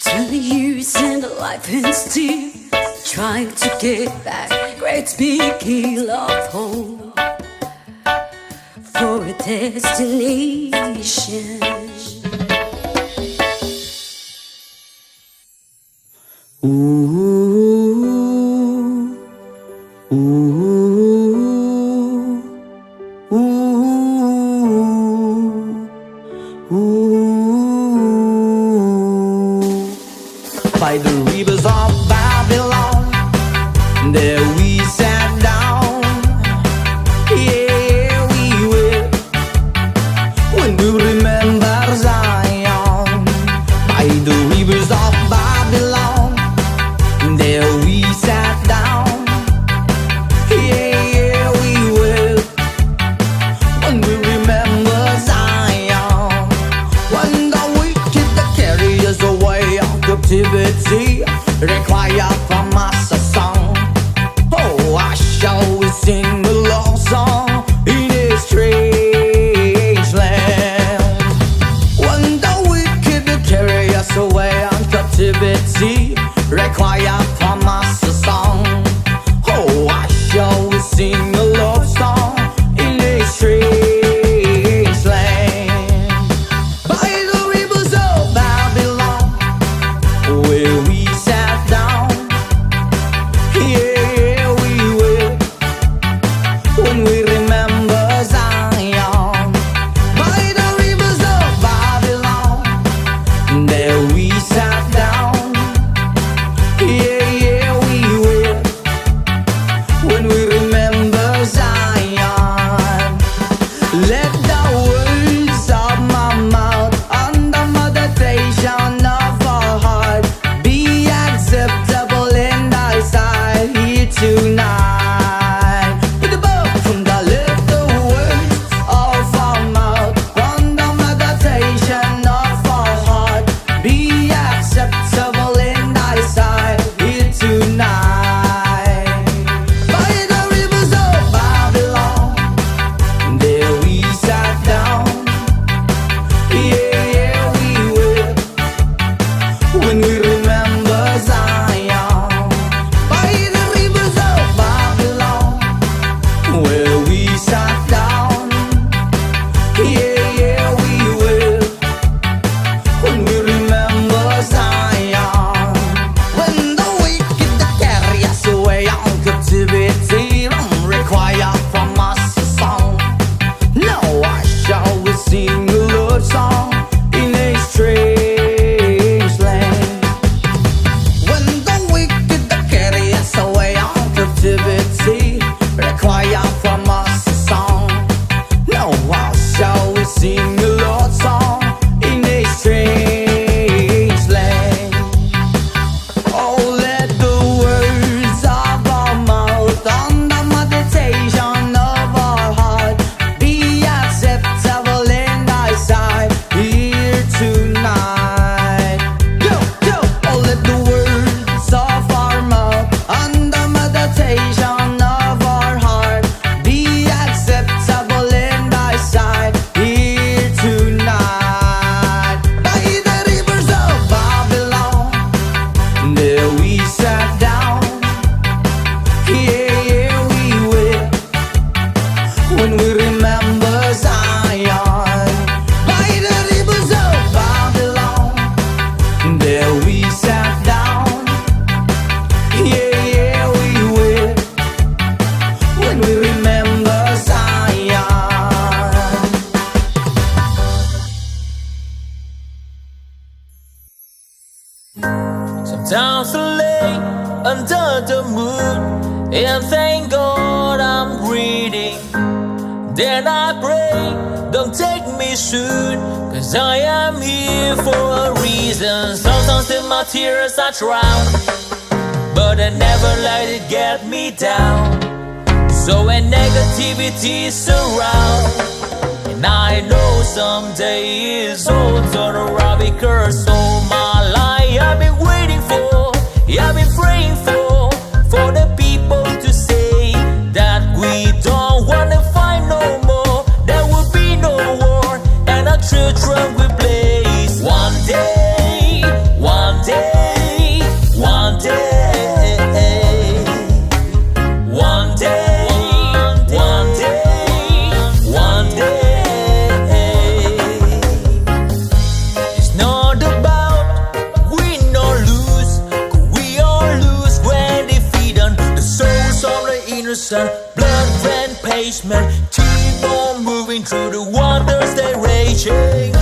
To the years and the life and still trying to get back great big hill of hope for a destination.
By the rivers of Babylon, there we sat down. Yeah, we will. When we remember Zion, by the rivers of Babylon, when we remember Zion.
Sometimes I lay under the moon and thank God I'm breathing. Then I pray, don't take me soon, 'cause I am here for a reason. Sometimes in my tears I drown, but I never let it get me down. So when negativity surround, and I know someday it's all turn around, because all my life I've been waiting for, I've been praying for the people to say that we don't wanna fight no more. There will be no war, and our children will blaze. One day, one day, one day, one day, one day, one day. It's not about win or lose, 'cause we all lose when defeated. The souls of the innocent, blood ran pavement, keep on moving through the waters they raging.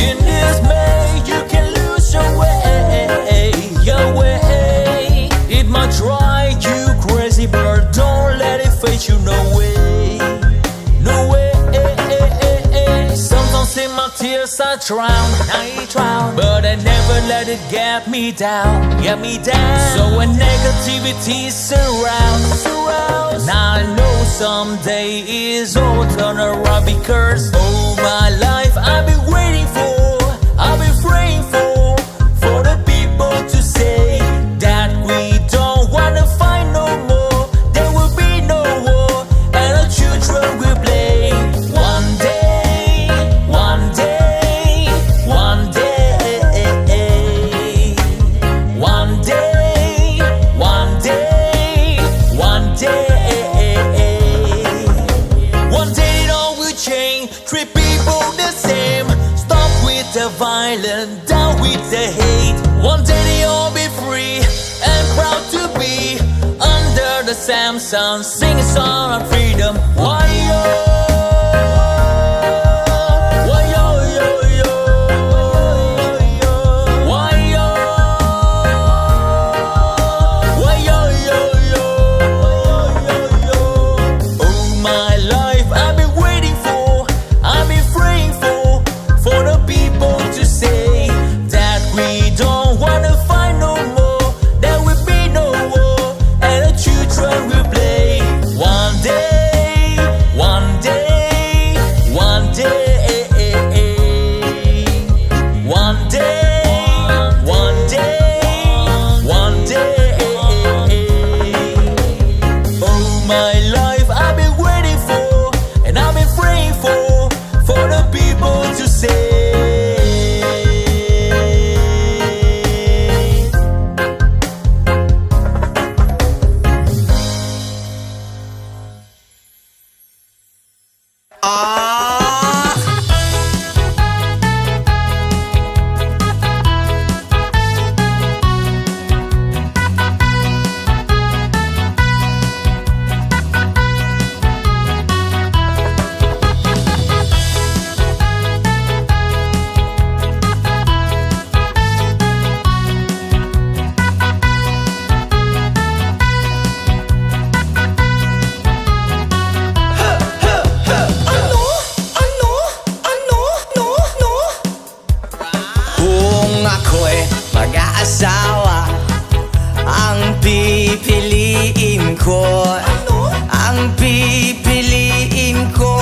In this May, you can lose your way, your way. It might drive you crazy, but don't let it face you, no way, no way. Sometimes in my tears I drown, but I never let it get me down, So when negativity surrounds, and I know someday it's all turn around, because all my life I've been waiting for, I've been praying for the people to say that we don't wanna fight no more. There will be no war, and our children will play. One day, one day, one day, one day, one day, one day. One day it all will change, treat people the same. Stop with the violence, down with the hate. One day they all be free and proud to be under the same sun, sing a song of freedom. Why yo? Why yo yo yo? Why yo? Why yo yo yo? All my life I've been waiting for, I've been praying for the people to say that we don't wanna fight no more. There will be no war, and the children will play. One day, one day, one day, one day, one day, one day. All my life I've been waiting for, and I've been praying for the people to say.
Ah, kung ako'y mag-aasawa, ang pipiliin ko, ang pipiliin ko,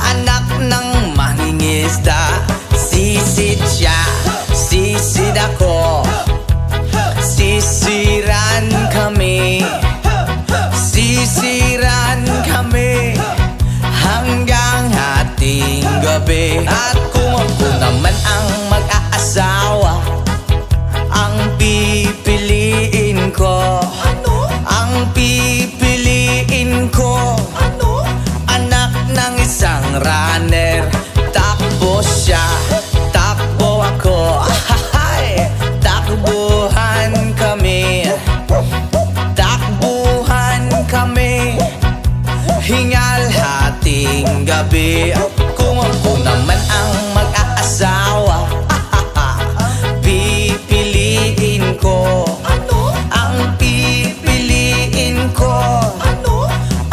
anak ng mangingisda. Sisid siya, sisid ako, sisiran kami, sisiran kami hanggang hating gabi. At kung ako naman ang mag-aasawa, ang pipiliin ko, ang pipiliin ko, anak ng isang runner. Takbo siya, takbo ako, ahahay, takbuhan kami, takbuhan kami hating gabi. Kung ako naman ang mag-aasawa, pipiliin ko, ang pipiliin ko,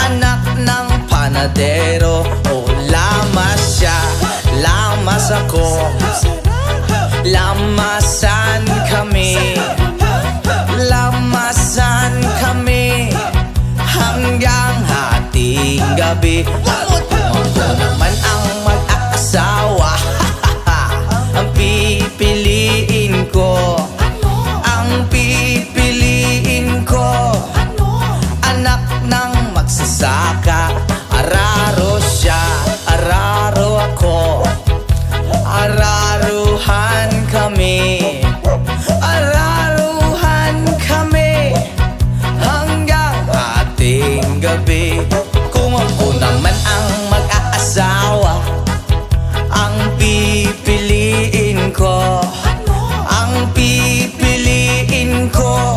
anak ng panadero. O lamas siya, lamas ako, lamasan kami, lamasan kami hanggang hating gabi. Ako naman ang mag-aasawa, ang pipiliin ko, ang pipiliin ko, anak ng magsasaka. Araro siya, araro ako, araruhan kami, araruhan kami hanggang hating gabi. Kung ako naman ang mag-aasawa, ang pipiliin ko, ang pipiliin ko,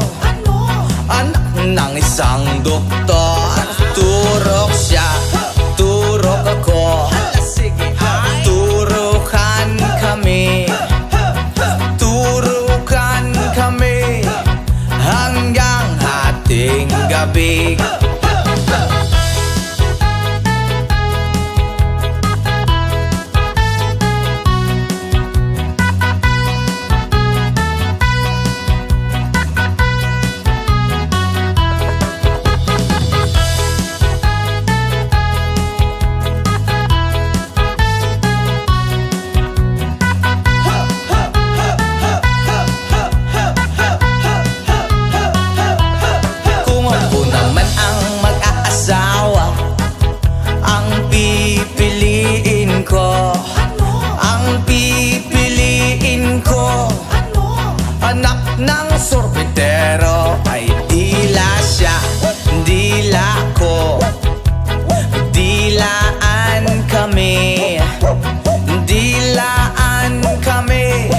anak ng isang doktor. Turok siya, turok ako, turukan kami, turukan kami hanggang hating gabi. Kung ako naman ang mag-aasawa, ang pipiliin ko, ang pipiliin ko, anak ng sorbetero. Ay dila siya, dila ko, dilaan kami, dilaan kami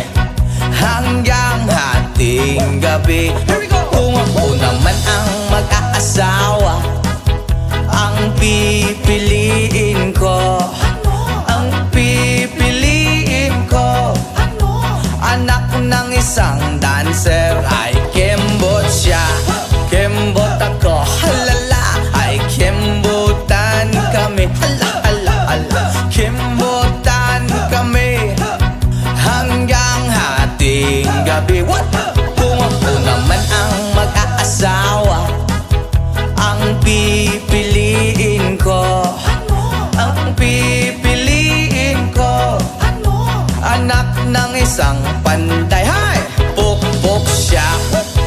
hanggang hating gabi. Kung ako naman ang mag-aasawa, ang pipiliin ko, ang pipiliin ko, anak ng isang dancer. Ay kembot siya, kembot ako, halala. Ay kembotan kami, hala, hala, hala. Kembotan kami hanggang hating gabi. What? Kung ako naman ang mag-aasawa, ang pipiliin ko, ang pipiliin ko, anak ng isang panday. Hay! Pukpok siya,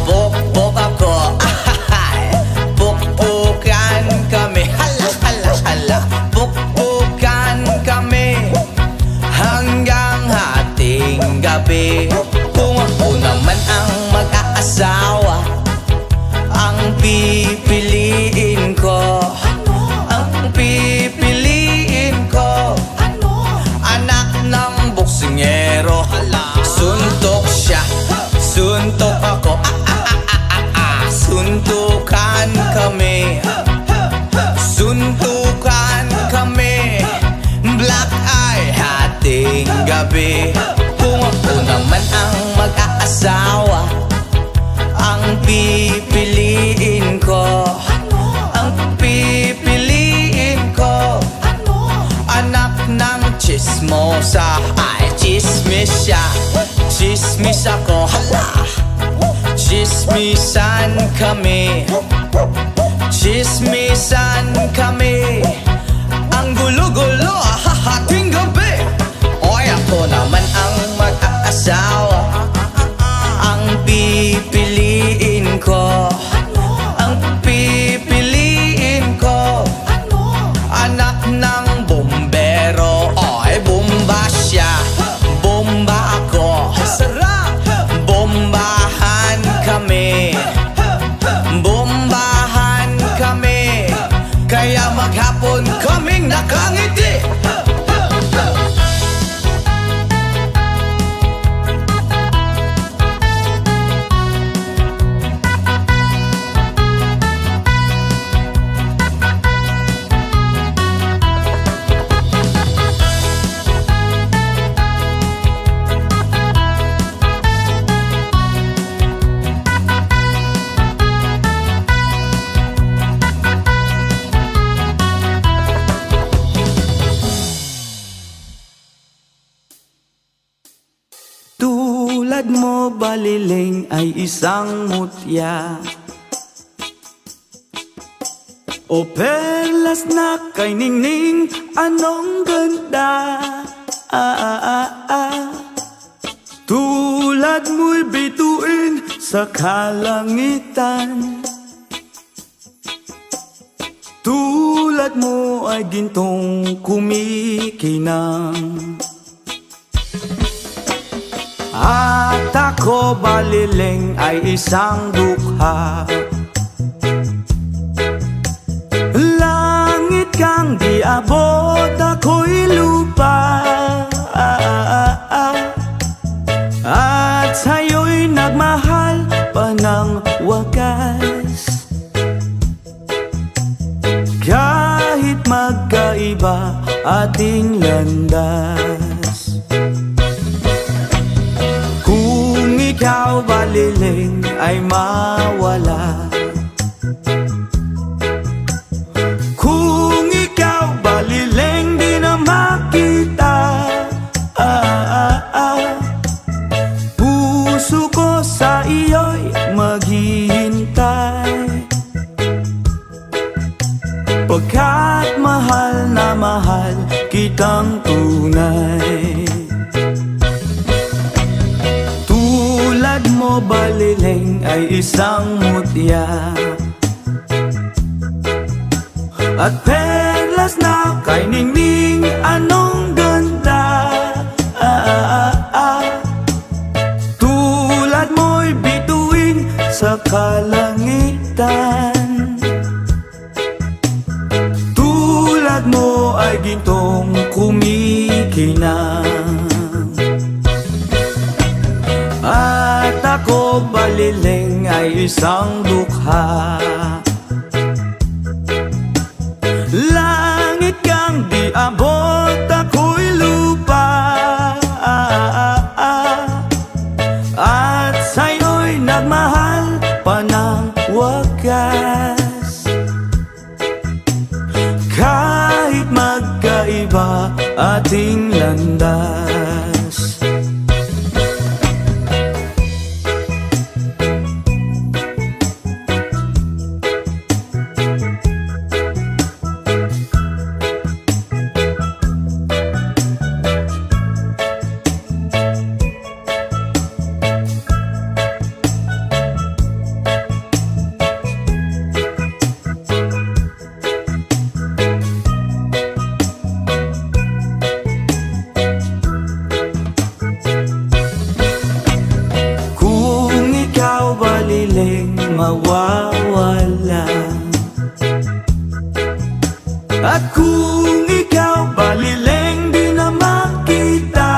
pukpok ako, ahahay. Pukpukan kami, hala, hala, hala. Pukpukan kami hanggang hating gabi. Kung ako naman ang mag-aasawa, ang pipiliin ko, ang pipiliin ko, anak ng boksingero. Suntok siya, suntok ako, suntukan kami, suntukan kami, black eye hating gabi. Kung ako naman ang mag-aasawa, ang pipiliin ko, ang pipiliin ko, anak ng chismosa. Ay chismis siya, chismis ako, hala. Chismisan kami, chismisan kami, ang gulo-gulo hahating gabi. Oy, ako naman ang mag-aasawa, ang pipiliin ko, ang pipiliin ko, anak ng bombero. Oy, bomba siya, bomba ako, sarap. Bombahan kami, bombahan kami, kaya maghapon kaming nakangiti.
Tulad mo baliling ay isang mutya, o perlas na kay ningning, anong ganda. Tulad mo'y bituin sa kalangitan, tulad mo ay gintong kumikinang. At ako baliling ay isang dukha, langit kang di abot, ako'y lupa. At sa'yo'y nagmahal pa ng wagas, kahit magkaiba ating landas. Kung ikaw baliling ay mawala, kung ikaw baliling di na makita, puso ko sa iyo'y maghihintay, pagkat mahal na mahal kitang tunay. Tulad mo baliling ay isang mutya, at perlas na kay ningning, anong ganda. Tulad mo'y bituin sa kalangitan, tulad mo ay gintong kumikinang. At ako baliling ay isang dukha, langit kang di abot, ako'y lupa. At sa'yo'y nagmahal pa ng wagas, kahit magkaiba ating landas. Mawawala. At kung ikaw baliling di na makita,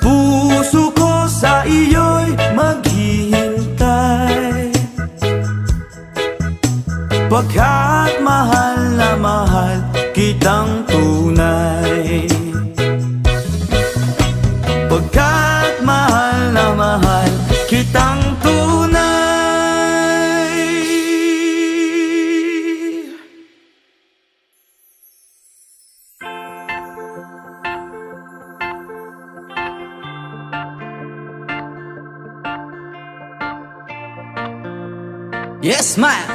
puso ko sa iyo'y maghihintay, pagkat mahal na mahal kitang tunay, pagkat mahal na mahal kitang tunay. Yes, ma'am!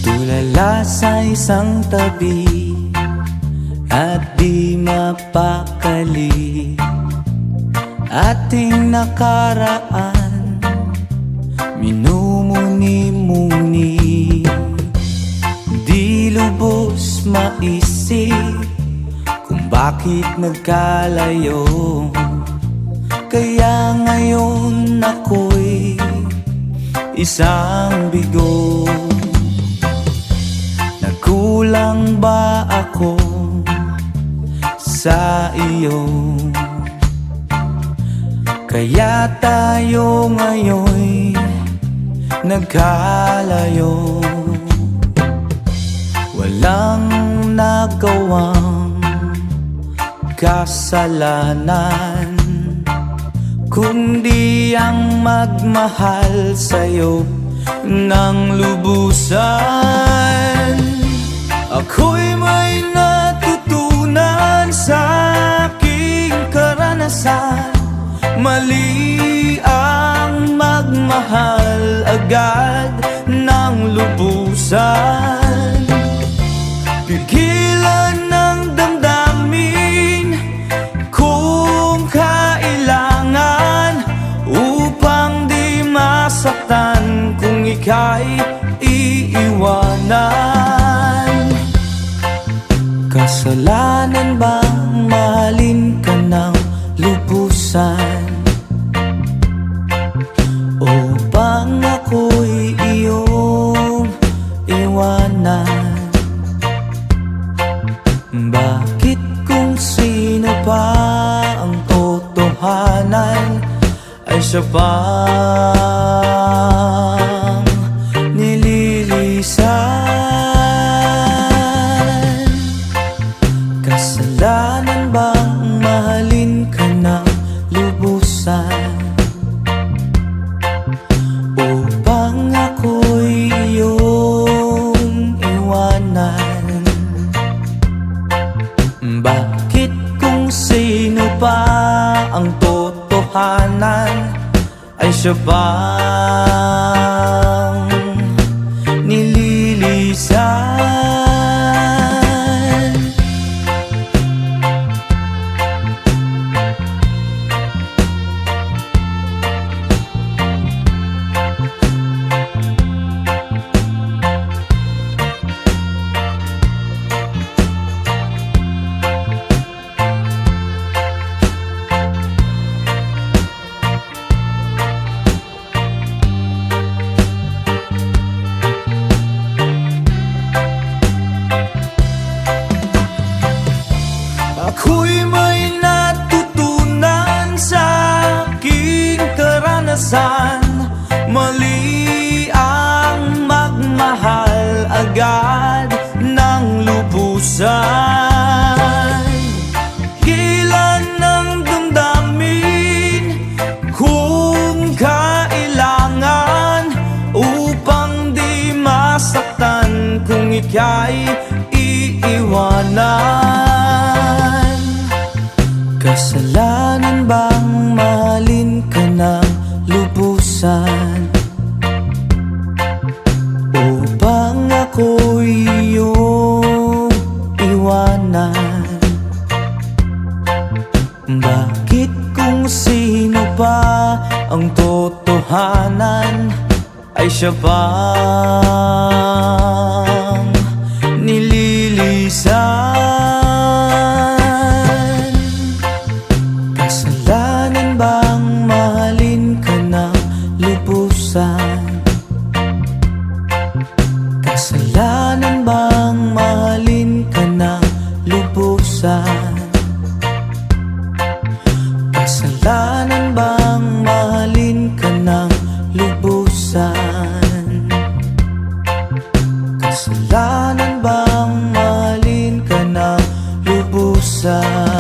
Tulala sa isang tabi at di mapakali, ating nakaraan minumuni-muni, di lubos maisip kung bakit nagkalayo. Kaya ngayon ako'y isang bigo. Nagkulang ba ako sa iyo? Kaya tayo ngayon'y nagkalayo. Walang nagawang kasalanan, kundi ang magmahal sa'yo ng lubusan. Ako'y may natutunan sa aking karanasan. Mali ang magmahal agad ng lubusan. Pigilan ng damdamin kung kailangan, upang di masaktan kung ika'y iiwanan. Kasalanan bang mahalin ka ng lubusan? O bang ako'y iyong iwanan? Bakit kung sino pa ang totohanan ay siya pang nililisan? Kasalanan bang mahalin ka ng lubusan? Upang ako'y iyong iwanan? Bakit kung sino pa ang totohanan ay siya bang nililisan? Ako'y may natutunan sa aking karanasan. Mali ang magmahal agad ng lubusan. Gilan ng damdamin kung kailangan, upang di masaktan kung ika'y iiwanan. Kasalanan bang mahalin ka ng lubusan? Upang ako'y iyong iwanan? Bakit kung sino pa ang totohanan ay siya bang nililisan? Kasalanan bang mahalin ka ng lubusan? Kasalanan bang mahalin ka ng lubusan? Kasalanan bang mahalin ka ng lubusan? Kasalanan bang mahalin ka ng lubusan?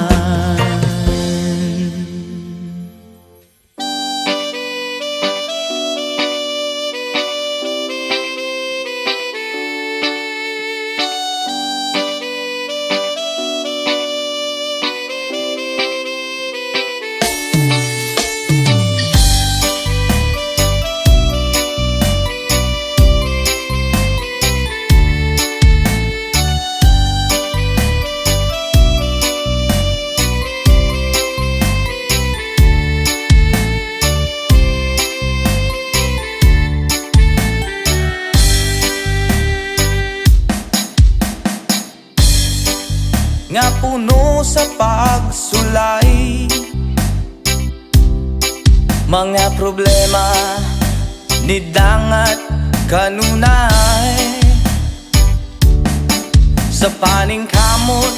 Nga puno sa pagsulay, mga problema ni dangat kanunay. Sa paningkamot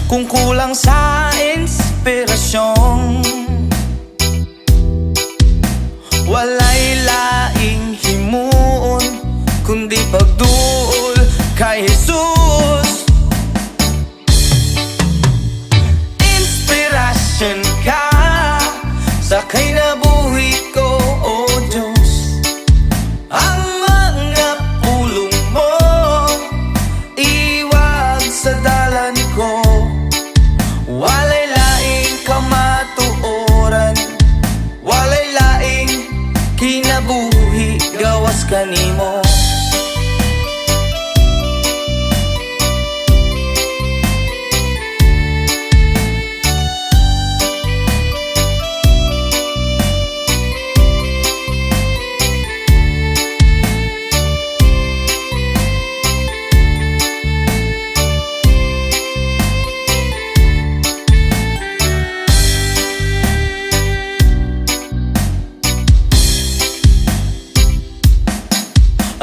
kung kulang sa inspirasyon, walay laing himuon kundi pagduol kay Jesus. Inspirasyon ka sa kinabuhi ko, O Diyos. Ang mga pulong mo iwan gawas kanimo.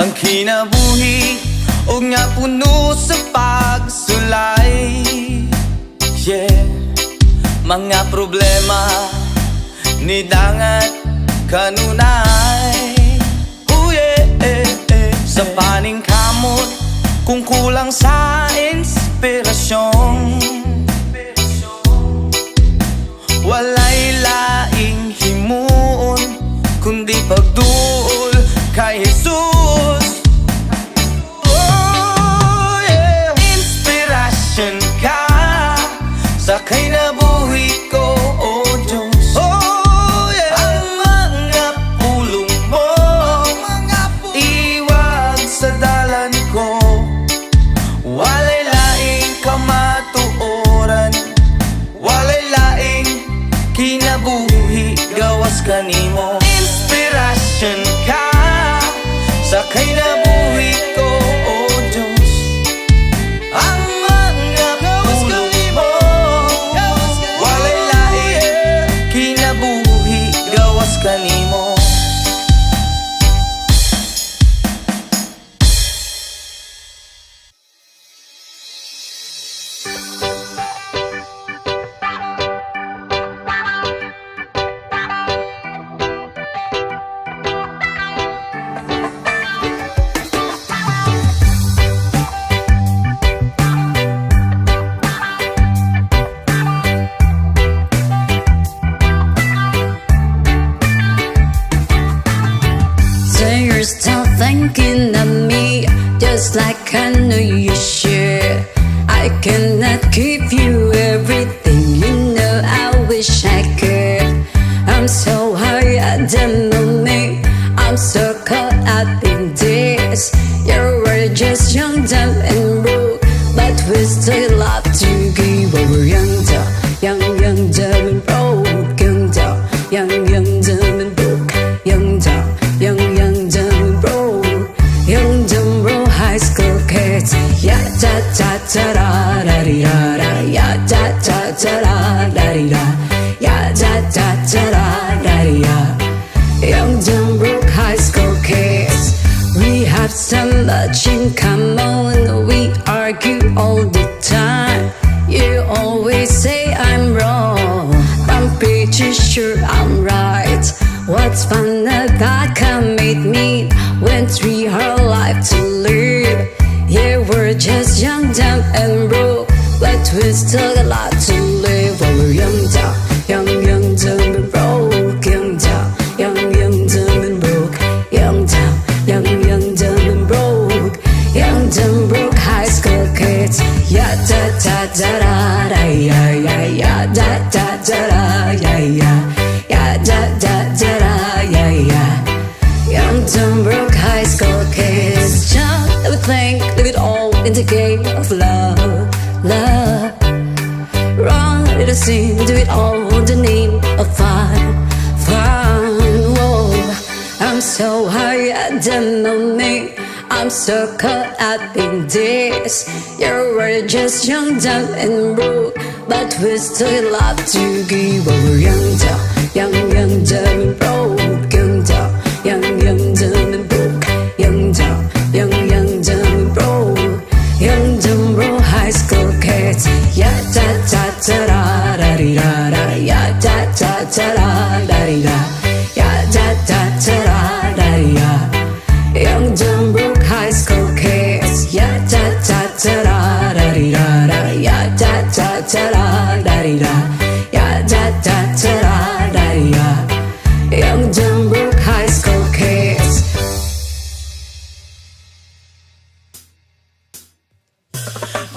Ang kinabuhi og nga puno sa pagsulay, yeah. Mga problema ni dangat kanunay, oh yeah, sa paning kamot kung kulang sa inspirasyon. Walay laing himuon kundi pagduol kay Jesus. Oh yeah, inspiration ka sa kinabuhi ko, oh Diyos. Oh yeah, ang mga pulong mo iwag sa dalan ko. Walay laing kamatuoran, walay laing kinabuhi gawas kanimo. Inspiration ka sa kinabuhi ko, oh Diyos. Ang mga pulong mo walay laing kinabuhi gawas kanimo.
So you're still thinking of me, just like I know you should. I cannot give you everything, you know I wish I could. I'm so high at the moment, I'm so caught up in this. You were just young, dumb and broke, but we still love to give. But we're young, dumb and broke. Young, dumb and broke. Young, dumb and broke. Young, dumb, broke high school kids. Ya da da da da da di da da. Ya da da da da da di da. Ya da da da da da di da. Young, dumb, broke high school kids. We have so much in common. We argue all the time. You always say I'm wrong, I'm pretty sure I'm right. What's fun about commit me when we have life to live? Yeah, we're just young, dumb and broke, but we still got a lot to live. While we're young, dumb and broke. Young, dumb and broke. Young, dumb and broke. Young, dumb, broke high school kids. Ya da da da da da ya ya ya da da da da ya ya ya da da da da ya ya. Young, dumb, broke high school kids. Jump, let me think, leave it all in the game of love, love. Run, let us sing, do it all in the name of fun, fun. Whoa, I'm so high at the moment, I'm so caught up in this. You were just young, dumb and broke, but we still love to give. But we're young, dumb and broke. Young, dumb and broke. Young, dumb and broke. Young, dumb, broke high school kids. Ya da da da da da di da da. Ya da da da da da di da. Ya da da da da da di da. Young, dumb, broke high school kids. Ya da da da da da di da da. Ya da da da da da di da. Ya da da da da da di da. Young, dumb, broke high school kids.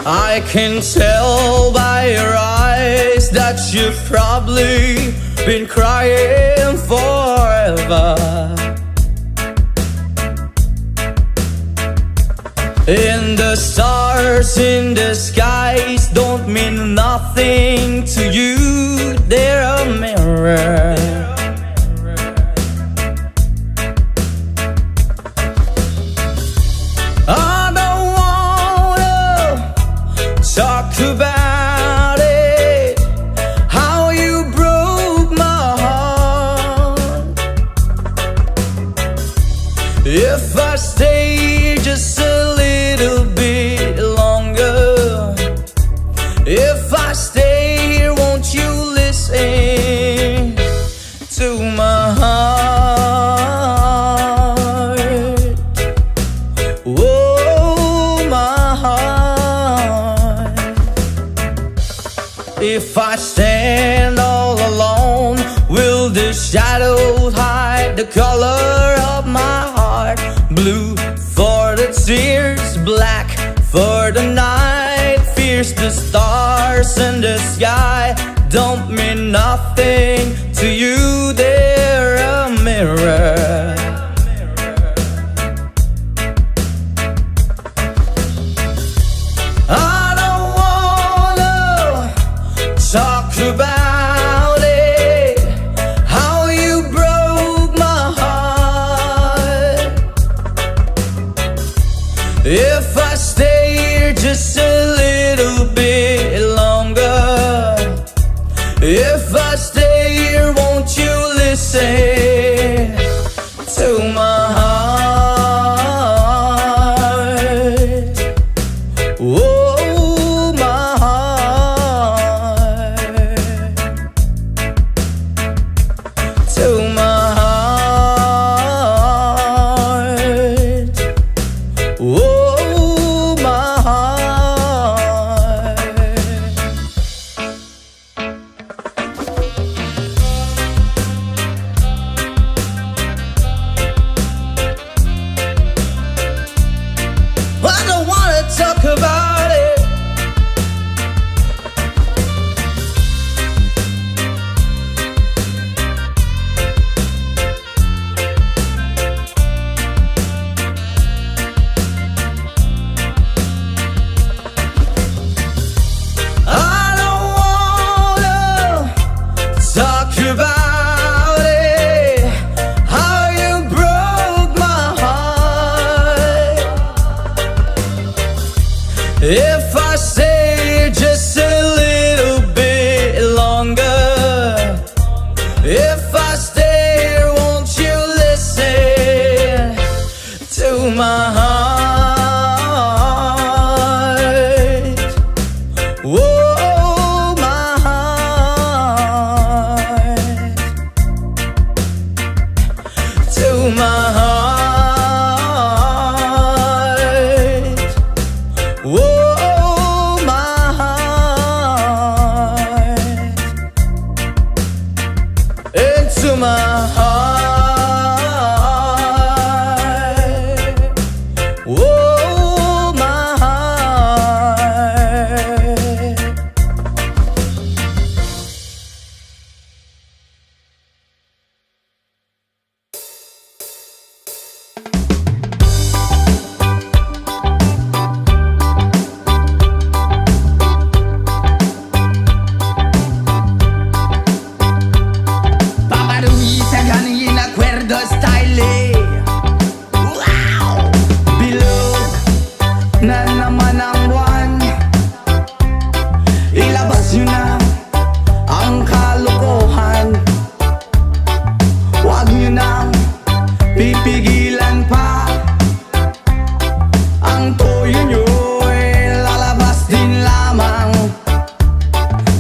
I can tell by your eyes that you've probably been crying forever. Stars in the skies don't mean nothing to you. They're a mirror. I don't wanna talk about it, how you broke my heart. If I stay just a little bit longer, if I stay here, won't you listen to my heart? Oh, my heart. If I stand all alone, will the shadows hide the color of my heart? Blue for the tears, black for the night. Fears the stars in the sky don't mean nothing to you. They're a mirror. I don't wanna talk about it, how you broke my heart. If I stay here just a little bit longer, if I stay here, won't you listen to my heart? Oh, my heart. To my heart. Oh, my heart. I don't wanna talk about it. I don't wanna talk about it, how you broke my heart. If I stay just a little bit longer, if I stay here, won't you listen to my heart? Oh, my heart. To my heart. Oh, my heart. Into my heart. Oh, my heart. Paparumisa gani in acuerdo style. Wow! Bilog na naman ang buwan. Ilabas nyo na ang kalokohan. Huwag nyo nang pipigilan pa. Ang toyo nyo'y lalabas din lamang.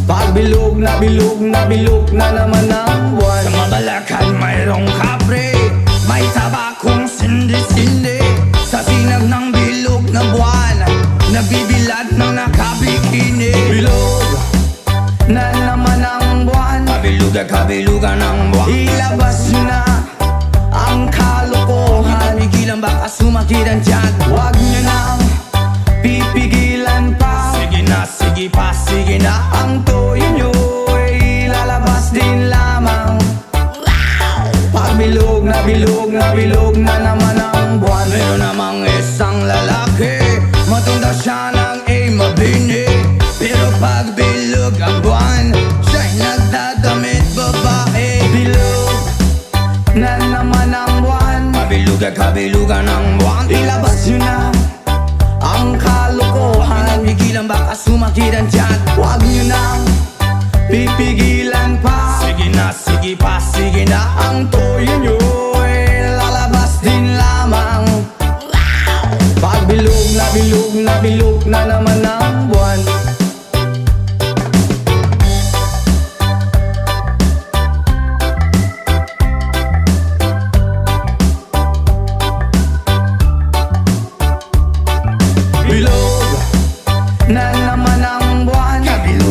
Pag bilog na bilog na bilog na naman ang buwan. Sa Mabalacan mayroong kapre, may tabakong sindi-sindi. Sa sinag ng bilog na buwan, nagbibilad ng nakabikini. Bilog na naman ang buwan, kabilugan ng buwan. Ilabas nyo na ang kalokohan. Pigilan baka sumakit ang tiyan. Huwag nyo nang pipigilan pa. Sige na, sige pa, sige na. Ang toyo nyo'y lalabas din lamang. Pag bilog na bilog na bilog na naman ang buwan. Meron namang isang lalaki, matunda siya ng
bilog ang buwan Siya'y nagdadamit babae
Bilog na naman ang buwan.
Kabilugan ng buwan
Ilabas nyo na ang kalokohan.
Pigilan baka sumakit ang tiyan
Huwag nyo nang pipigilan pa.
Sige na, sige pa, sige na
Ang toyo nyo ay lalabas din lamang. Pag bilog na naman ang buwan. Bilog na naman ang buwan.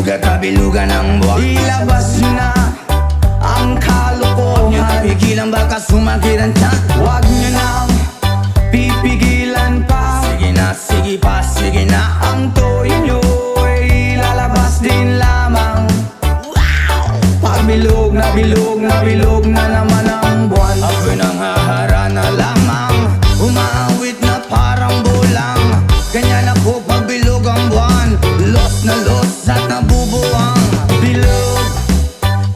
Kabilugan ng buwan
Ilabas nyo na ang kalokohan.
Pigilan baka sumakit ang tiyan
Huwag nyo nang pipigilan pa.
Sige na, sige pa, sige na
Ang toyo nyo ay lalabas din lamang. Pag bilog na naman ang buwan.
Ako'y nang haharana lamang Umaawit na parang bulang Ganyan ako pag bilog ang buwan Los na los at nabubuwang
Bilog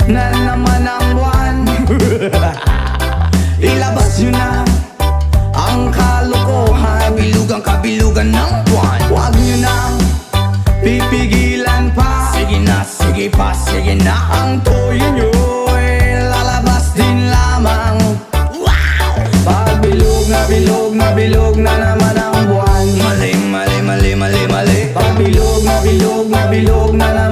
na naman ang buwan. Ilabas nyo na ang kalokohan.
Kabilugan ng buwan
Huwag nyo nang pipigilan pa.
Sige na, sige pa, sige na
Ang toyo nyo ay lalabas din lamang. Pag bilog na naman ang buwan.
Mali
Pag bilog na naman